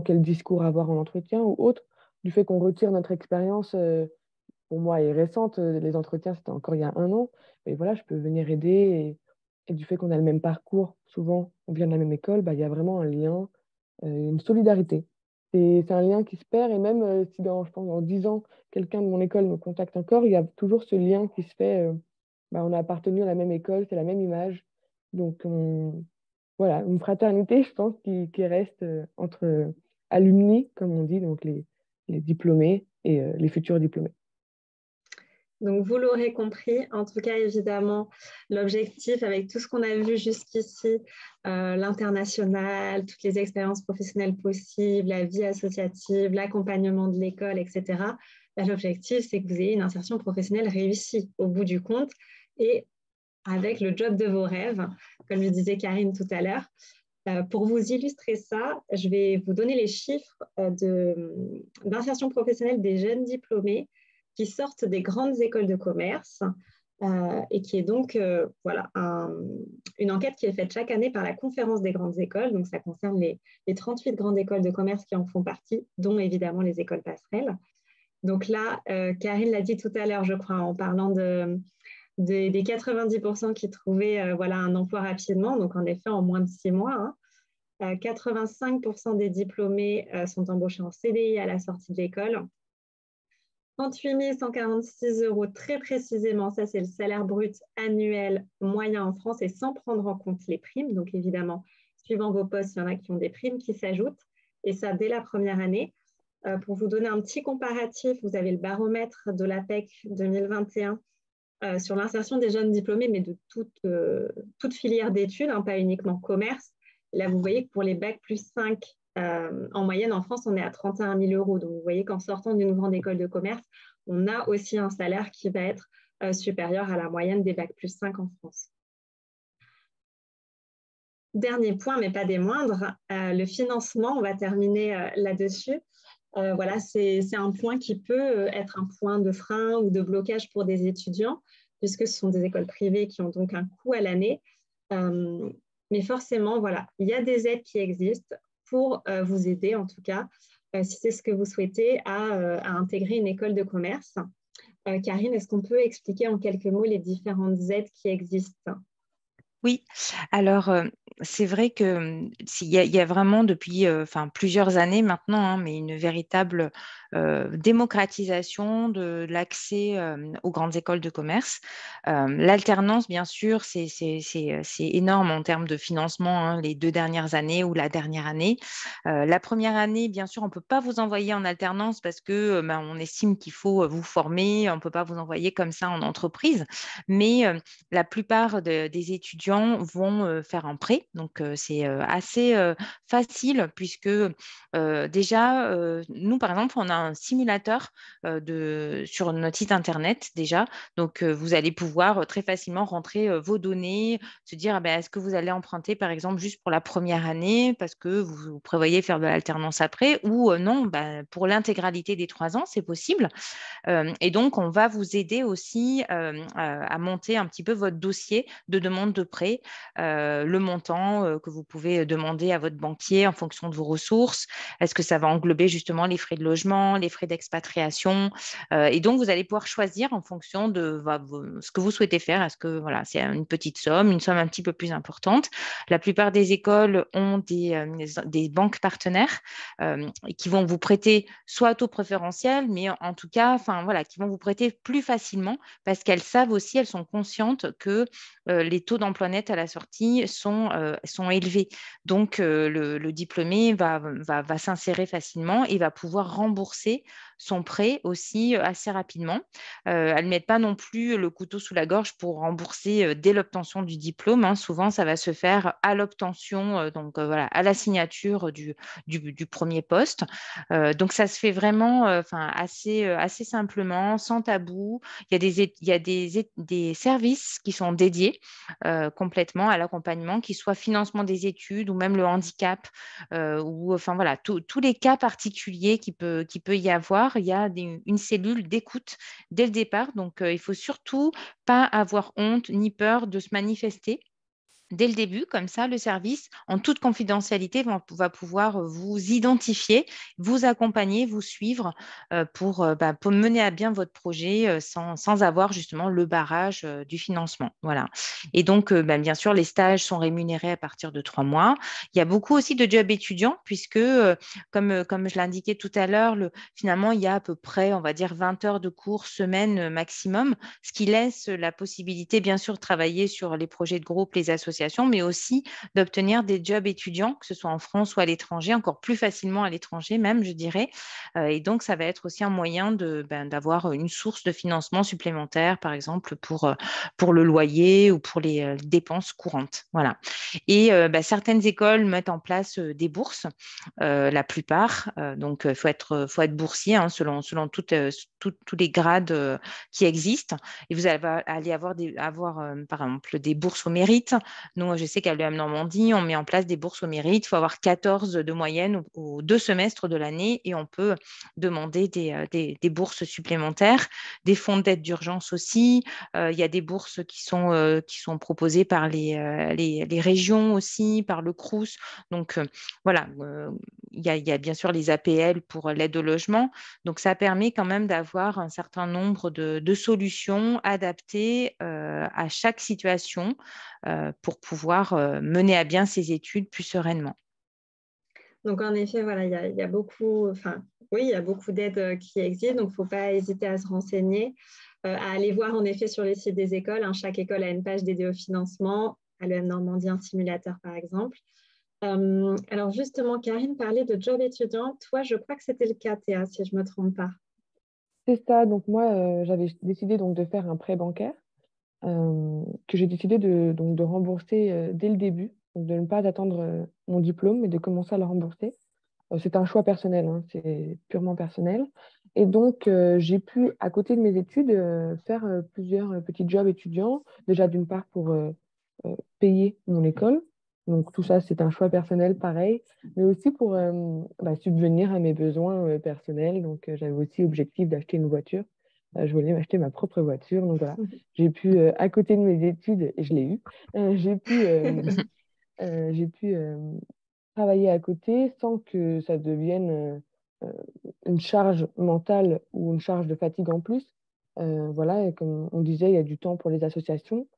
quel discours avoir en entretien ou autre. Du fait qu'on retire notre expérience, pour moi, est récente. Les entretiens, c'était encore il y a 1 an. Mais voilà, je peux venir aider. Et du fait qu'on a le même parcours, souvent, on vient de la même école, il y a vraiment un lien, une solidarité. C'est un lien qui se perd. Et même si je pense, dans 10 ans, quelqu'un de mon école me contacte encore, il y a toujours ce lien qui se fait. On a appartenu à la même école, c'est la même image. Donc, voilà, une fraternité, je pense, qui reste entre alumni, comme on dit, donc les diplômés et les futurs diplômés. Donc, vous l'aurez compris, en tout cas, évidemment, l'objectif avec tout ce qu'on a vu jusqu'ici, l'international, toutes les expériences professionnelles possibles, la vie associative, l'accompagnement de l'école, etc., l'objectif, c'est que vous ayez une insertion professionnelle réussie au bout du compte et avec le job de vos rêves, comme le disait Karine tout à l'heure. Pour vous illustrer ça, je vais vous donner les chiffres d'insertion professionnelle des jeunes diplômés qui sortent des grandes écoles de commerce et qui est donc une enquête qui est faite chaque année par la Conférence des grandes écoles. Donc, ça concerne les 38 grandes écoles de commerce qui en font partie, dont évidemment les écoles passerelles. Donc là, Karine l'a dit tout à l'heure, je crois, en parlant des 90% qui trouvaient un emploi rapidement, donc en effet en moins de 6 mois. 85% des diplômés sont embauchés en CDI à la sortie de l'école. 38 146 € très précisément, ça c'est le salaire brut annuel moyen en France et sans prendre en compte les primes. Donc évidemment, suivant vos postes, il y en a qui ont des primes qui s'ajoutent et ça dès la première année. Pour vous donner un petit comparatif, vous avez le baromètre de l'APEC 2021 sur l'insertion des jeunes diplômés, mais de toute filière d'études, pas uniquement commerce. Là, vous voyez que pour les bac+5 en moyenne, en France, on est à 31 000 euros. Donc, vous voyez qu'en sortant d'une grande école de commerce, on a aussi un salaire qui va être supérieur à la moyenne des Bac+5 en France. Dernier point, mais pas des moindres, le financement, on va terminer là-dessus. Voilà, c'est un point qui peut être un point de frein ou de blocage pour des étudiants, puisque ce sont des écoles privées qui ont donc un coût à l'année. Mais forcément, voilà, il y a des aides qui existent pour vous aider, en tout cas, si c'est ce que vous souhaitez, à intégrer une école de commerce. Karine, est-ce qu'on peut expliquer en quelques mots les différentes aides qui existent? Oui, alors c'est vrai que y a vraiment depuis plusieurs années maintenant, hein, mais une véritable démocratisation de l'accès aux grandes écoles de commerce. L'alternance, bien sûr, c'est énorme en termes de financement, hein, les 2 dernières années ou la dernière année. La première année, bien sûr, on ne peut pas vous envoyer en alternance parce que on estime qu'il faut vous former, on ne peut pas vous envoyer comme ça en entreprise, mais la plupart des étudiants vont faire un prêt. Donc, c'est assez facile puisque déjà, nous, par exemple, on a un simulateur sur notre site Internet déjà. Donc, vous allez pouvoir très facilement rentrer vos données, se dire, est-ce que vous allez emprunter, par exemple, juste pour la première année parce que vous prévoyez faire de l'alternance après ou non, pour l'intégralité des 3 ans, c'est possible. Et donc, on va vous aider aussi à monter un petit peu votre dossier de demande de prêt, le montant que vous pouvez demander à votre banquier en fonction de vos ressources. Est-ce que ça va englober justement les frais de logement, les frais d'expatriation? Et donc, vous allez pouvoir choisir en fonction de ce que vous souhaitez faire. Est-ce que voilà, c'est une petite somme, une somme un petit peu plus importante? La plupart des écoles ont des banques partenaires qui vont vous prêter soit à taux préférentiel, mais en tout cas, voilà, qui vont vous prêter plus facilement parce qu'elles savent aussi, elles sont conscientes que les taux d'emploi net à la sortie sont élevés. Donc, le diplômé va s'insérer facilement et va pouvoir rembourser son prêt aussi assez rapidement. Elles ne mettent pas non plus le couteau sous la gorge pour rembourser dès l'obtention du diplôme, hein. Souvent, ça va se faire à l'obtention, donc voilà, à la signature du premier poste. Donc, ça se fait vraiment assez simplement, sans tabou. Il y a des services qui sont dédiés complètement à l'accompagnement, qui soit financement des études ou même le handicap, ou voilà, tous les cas particuliers qui peut y avoir. Il y a une cellule d'écoute dès le départ. Donc, il ne faut surtout pas avoir honte ni peur de se manifester. Dès le début, comme ça, le service, en toute confidentialité, va pouvoir vous identifier, vous accompagner, vous suivre pour mener à bien votre projet sans avoir justement le barrage du financement. Voilà. Et donc, bien sûr, les stages sont rémunérés à partir de 3 mois. Il y a beaucoup aussi de jobs étudiants puisque, comme je l'indiquais tout à l'heure, finalement, il y a à peu près, on va dire, 20 heures de cours semaine maximum, ce qui laisse la possibilité, bien sûr, de travailler sur les projets de groupe, les associations, mais aussi d'obtenir des jobs étudiants, que ce soit en France ou à l'étranger, encore plus facilement à l'étranger même, je dirais. Et donc, ça va être aussi un moyen d'avoir une source de financement supplémentaire, par exemple, pour le loyer ou pour les dépenses courantes. Voilà. Et certaines écoles mettent en place des bourses, la plupart. Donc, il faut être boursier hein, selon tous les grades qui existent. Et vous allez avoir par exemple, des bourses au mérite. Nous, je sais qu'à l'EM Normandie, on met en place des bourses au mérite. Il faut avoir 14 de moyenne aux 2 semestres de l'année et on peut demander des bourses supplémentaires, des fonds d'aide d'urgence aussi. Il y a des bourses qui sont proposées par les régions aussi, par le Crous. Donc, voilà, il y a bien sûr les APL pour l'aide au logement. Donc, ça permet quand même d'avoir un certain nombre de solutions adaptées à chaque situation pour pouvoir mener à bien ses études plus sereinement. Donc, en effet, voilà, il y a beaucoup, oui, il y a beaucoup d'aides qui existent, donc il ne faut pas hésiter à se renseigner, à aller voir en effet sur les sites des écoles. Hein, chaque école a une page dédiée au financement, à l'EM Normandie, un simulateur par exemple. Alors justement, Karine parlait de job étudiant. Toi, je crois que c'était le cas, Théa, si je ne me trompe pas. C'est ça. Donc, moi, j'avais décidé donc, de faire un prêt bancaire que j'ai décidé donc, de rembourser dès le début. Donc, de ne pas attendre mon diplôme, mais de commencer à le rembourser. C'est un choix personnel, hein, c'est purement personnel. Et donc, j'ai pu, à côté de mes études, faire plusieurs petits jobs étudiants. Déjà, d'une part, pour payer mon école. Donc, tout ça, c'est un choix personnel, pareil. Mais aussi pour subvenir à mes besoins personnels. Donc, j'avais aussi objectif d'acheter une voiture. Je voulais m'acheter ma propre voiture. Donc, voilà, j'ai pu, à côté de mes études, et je l'ai eu, j'ai pu travailler à côté sans que ça devienne une charge mentale ou une charge de fatigue en plus. Voilà, et comme on disait, il y a du temps pour les associations.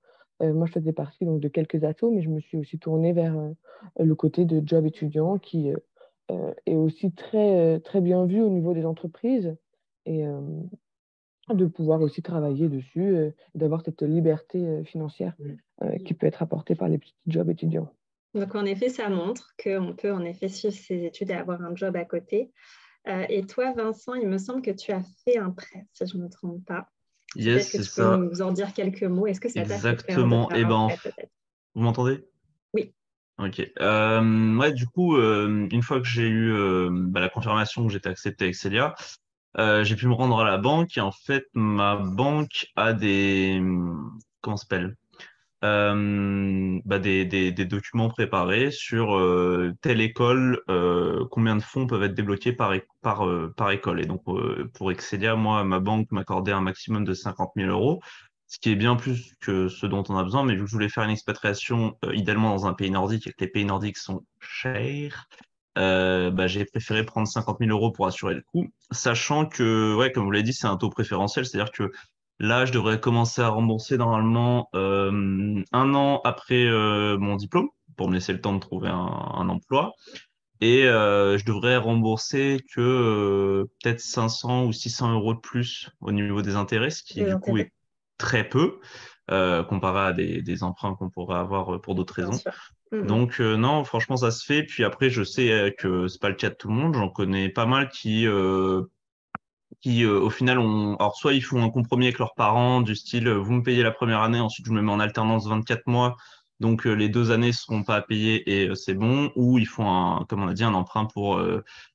Moi, je faisais partie donc, de quelques assos, mais je me suis aussi tournée vers le côté de job étudiant qui est aussi très bien vu au niveau des entreprises et de pouvoir aussi travailler dessus, d'avoir cette liberté financière qui peut être apportée par les petits jobs étudiants. Donc, en effet, ça montre qu'on peut en effet suivre ses études et avoir un job à côté. Et toi, Vincent, il me semble que tu as fait un prêt, si je ne me trompe pas. Yes, peut-être que c'est tu peux ça. nous en dire quelques mots. Est-ce que ça t'a fait peur de Exactement. faire un prêt, peut-être? Vous m'entendez? Oui. Ok. Ouais, du coup, une fois que j'ai eu la confirmation que j'étais accepté avec Celia, j'ai pu me rendre à la banque et en fait, ma banque a comment ça s'appelle? Des documents préparés sur telle école, combien de fonds peuvent être débloqués par école. Et donc, pour Excelia, moi, ma banque m'accordait un maximum de 50 000 euros, ce qui est bien plus que ce dont on a besoin. Mais vu que je voulais faire une expatriation, idéalement dans un pays nordique, et que les pays nordiques sont chers, j'ai préféré prendre 50 000 euros pour assurer le coup, sachant que, ouais, comme vous l'avez dit, c'est un taux préférentiel, c'est-à-dire que là, je devrais commencer à rembourser normalement 1 an après mon diplôme, pour me laisser le temps de trouver un emploi. Et je devrais rembourser que peut-être 500 ou 600 euros de plus au niveau des intérêts, ce qui Des du coup intérêts, est très peu comparé à des emprunts qu'on pourrait avoir pour d'autres bien raisons. sûr. Mhm. Donc non, franchement, ça se fait. Puis après, je sais que c'est pas le cas de tout le monde. J'en connais pas mal qui au final alors soit ils font un compromis avec leurs parents du style vous me payez la première année, ensuite je me mets en alternance 24 mois, donc les 2 années seront pas à payer et c'est bon, ou ils font comme on a dit, un emprunt pour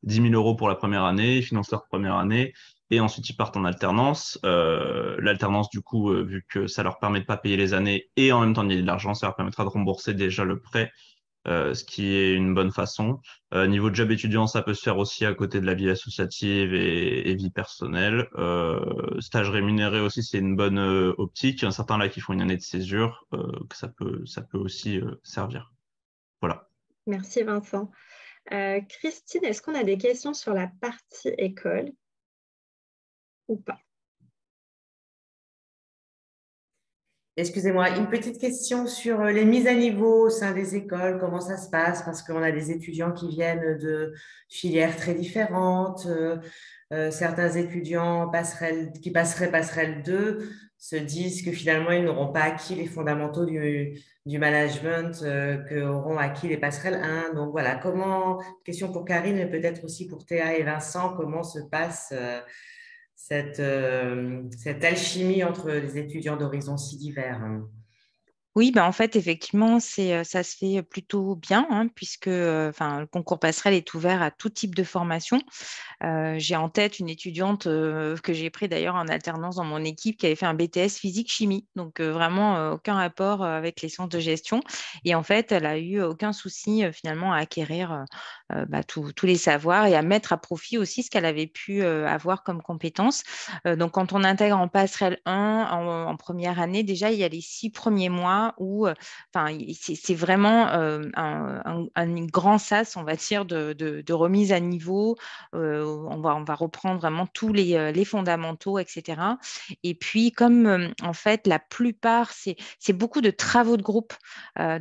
10 000 euros pour la première année, ils financent leur première année et ensuite ils partent en alternance. L'alternance du coup, vu que ça leur permet de pas payer les années et en même temps de gagner de l'argent, ça leur permettra de rembourser déjà le prêt, ce qui est une bonne façon. Niveau job étudiant, ça peut se faire aussi à côté de la vie associative et vie personnelle. Stage rémunéré aussi, c'est une bonne optique. Il y en a certains là qui font une année de césure, que ça peut aussi servir. Voilà. Merci, Vincent. Christine, est-ce qu'on a des questions sur la partie école ou pas? Excusez-moi, une petite question sur les mises à niveau au sein des écoles, comment ça se passe? Parce qu'on a des étudiants qui viennent de filières très différentes. Certains étudiants qui passeraient passerelle 2 se disent que finalement, ils n'auront pas acquis les fondamentaux du management qu'auront acquis les passerelles 1. Donc voilà, question pour Karine, mais peut-être aussi pour Théa et Vincent, comment se passe cette alchimie entre les étudiants d'horizons si divers? Oui, en fait, effectivement, ça se fait plutôt bien, hein, puisque le concours passerelle est ouvert à tout type de formation. J'ai en tête une étudiante que j'ai pris d'ailleurs en alternance dans mon équipe qui avait fait un BTS physique-chimie, donc vraiment aucun rapport avec les sciences de gestion. Et en fait, elle a eu aucun souci finalement à acquérir tous les savoirs et à mettre à profit aussi ce qu'elle avait pu avoir comme compétences. Donc, quand on intègre en passerelle 1 en première année, déjà, il y a les 6 premiers mois où c'est vraiment un grand sas, on va dire, de remise à niveau. On va reprendre vraiment tous les fondamentaux, etc. Et puis, comme en fait, la plupart, c'est beaucoup de travaux de groupe.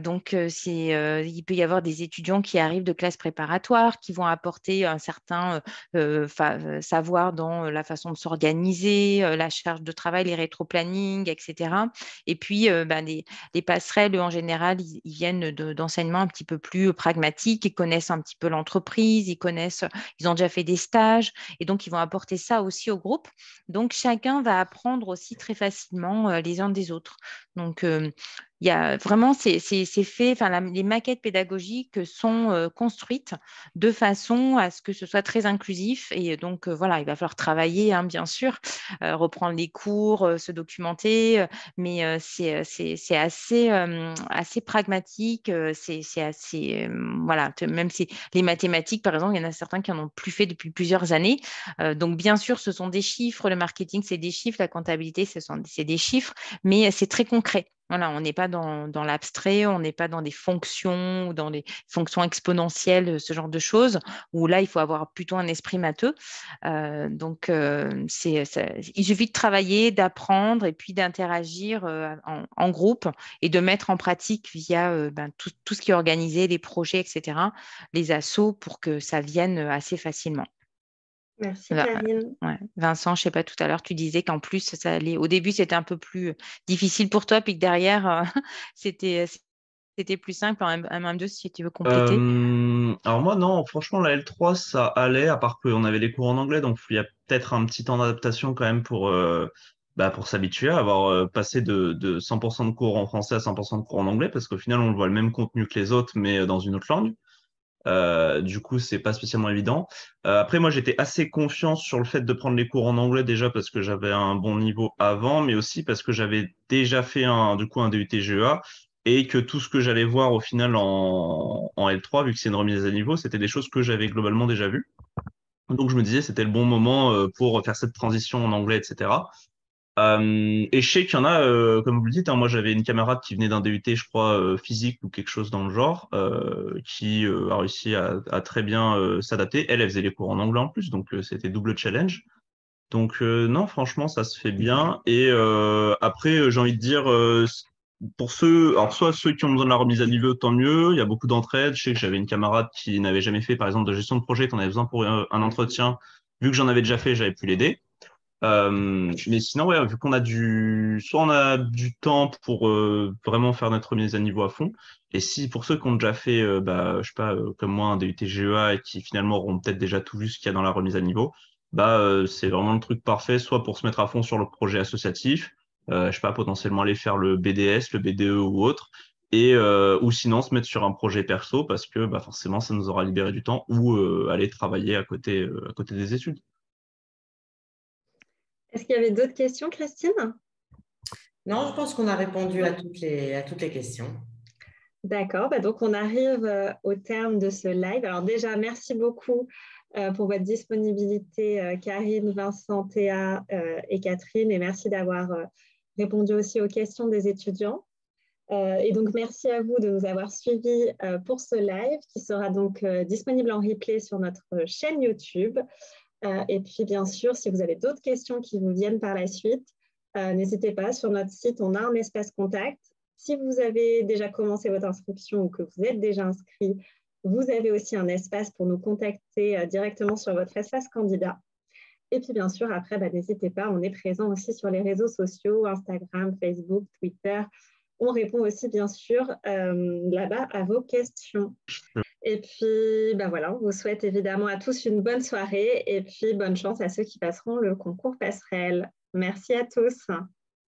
Donc, il peut y avoir des étudiants qui arrivent de classes préparatoires, qui vont apporter un certain savoir dans la façon de s'organiser, la charge de travail, les rétro-plannings, etc. Et puis, les passerelles, eux, en général, ils viennent d'enseignements un petit peu plus pragmatiques, ils connaissent un petit peu l'entreprise, ils ont déjà fait des stages, et donc ils vont apporter ça aussi au groupe. Donc, chacun va apprendre aussi très facilement les uns des autres. Donc, il y a vraiment, c'est fait, enfin, les maquettes pédagogiques sont construites de façon à ce que ce soit très inclusif. Et donc, voilà, il va falloir travailler, hein, bien sûr, reprendre les cours, se documenter, mais c'est assez pragmatique, c'est assez, voilà, même si les mathématiques, par exemple, il y en a certains qui en ont plus fait depuis plusieurs années. Donc, bien sûr, ce sont des chiffres, le marketing, c'est des chiffres, la comptabilité, c'est des chiffres, mais c'est très concret. Voilà, on n'est pas dans l'abstrait, on n'est pas dans des fonctions ou dans des fonctions exponentielles, ce genre de choses, où là, il faut avoir plutôt un esprit matheux. Donc, il suffit de travailler, d'apprendre et puis d'interagir en groupe et de mettre en pratique via tout ce qui est organisé, les projets, etc., les assos pour que ça vienne assez facilement. Merci, Karine. Ouais. Vincent, je sais pas, tout à l'heure, tu disais qu'en plus, ça allait. Au début, c'était un peu plus difficile pour toi, puis que derrière, c'était plus simple en M1-M2 si tu veux compléter. Alors moi, non, franchement, la L3, ça allait, à part qu'on avait les cours en anglais, donc il y a peut-être un petit temps d'adaptation quand même pour s'habituer à avoir passé de 100% de cours en français à 100% de cours en anglais, parce qu'au final, on voit le même contenu que les autres, mais dans une autre langue. Du coup, c'est pas spécialement évident. Après, moi, j'étais assez confiant sur le fait de prendre les cours en anglais déjà parce que j'avais un bon niveau avant, mais aussi parce que j'avais déjà fait un DUT GEA et que tout ce que j'allais voir au final en L3, vu que c'est une remise à niveau, c'était des choses que j'avais globalement déjà vues. Donc, je me disais, c'était le bon moment pour faire cette transition en anglais, etc. Et je sais qu'il y en a, comme vous le dites, hein, moi j'avais une camarade qui venait d'un DUT, je crois, physique ou quelque chose dans le genre, qui a réussi à très bien s'adapter. Elle faisait les cours en anglais en plus, donc c'était double challenge. Donc non, franchement, ça se fait bien. Et après, j'ai envie de dire, pour ceux, alors soit ceux qui ont besoin de la remise à niveau, tant mieux. Il y a beaucoup d'entraide. Je sais que j'avais une camarade qui n'avait jamais fait, par exemple, de gestion de projet, qu'on avait besoin pour un entretien. Vu que j'en avais déjà fait, j'avais pu l'aider. Mais sinon, ouais, vu qu'on a soit on a du temps pour vraiment faire notre remise à niveau à fond, et si pour ceux qui ont déjà fait, je sais pas, comme moi, un DUT GEA et qui finalement auront peut-être déjà tout vu ce qu'il y a dans la remise à niveau, c'est vraiment le truc parfait, soit pour se mettre à fond sur le projet associatif, je sais pas, potentiellement aller faire le BDS, le BDE ou autre, et ou sinon se mettre sur un projet perso parce que forcément ça nous aura libéré du temps ou aller travailler à côté des études. Est-ce qu'il y avait d'autres questions, Christine? Non, je pense qu'on a répondu à toutes les questions. D'accord, donc on arrive au terme de ce live. Alors déjà, merci beaucoup pour votre disponibilité, Karine, Vincent, Théa et Catherine, et merci d'avoir répondu aussi aux questions des étudiants. Et donc, merci à vous de nous avoir suivis pour ce live qui sera donc disponible en replay sur notre chaîne YouTube. Et puis, bien sûr, si vous avez d'autres questions qui vous viennent par la suite, n'hésitez pas. Sur notre site, on a un espace contact. Si vous avez déjà commencé votre inscription ou que vous êtes déjà inscrit, vous avez aussi un espace pour nous contacter directement sur votre espace candidat. Et puis, bien sûr, après, n'hésitez pas, on est présent aussi sur les réseaux sociaux, Instagram, Facebook, Twitter. On répond aussi, bien sûr, là-bas à vos questions. Et puis, voilà, on vous souhaite évidemment à tous une bonne soirée et puis bonne chance à ceux qui passeront le concours passerelle. Merci à tous.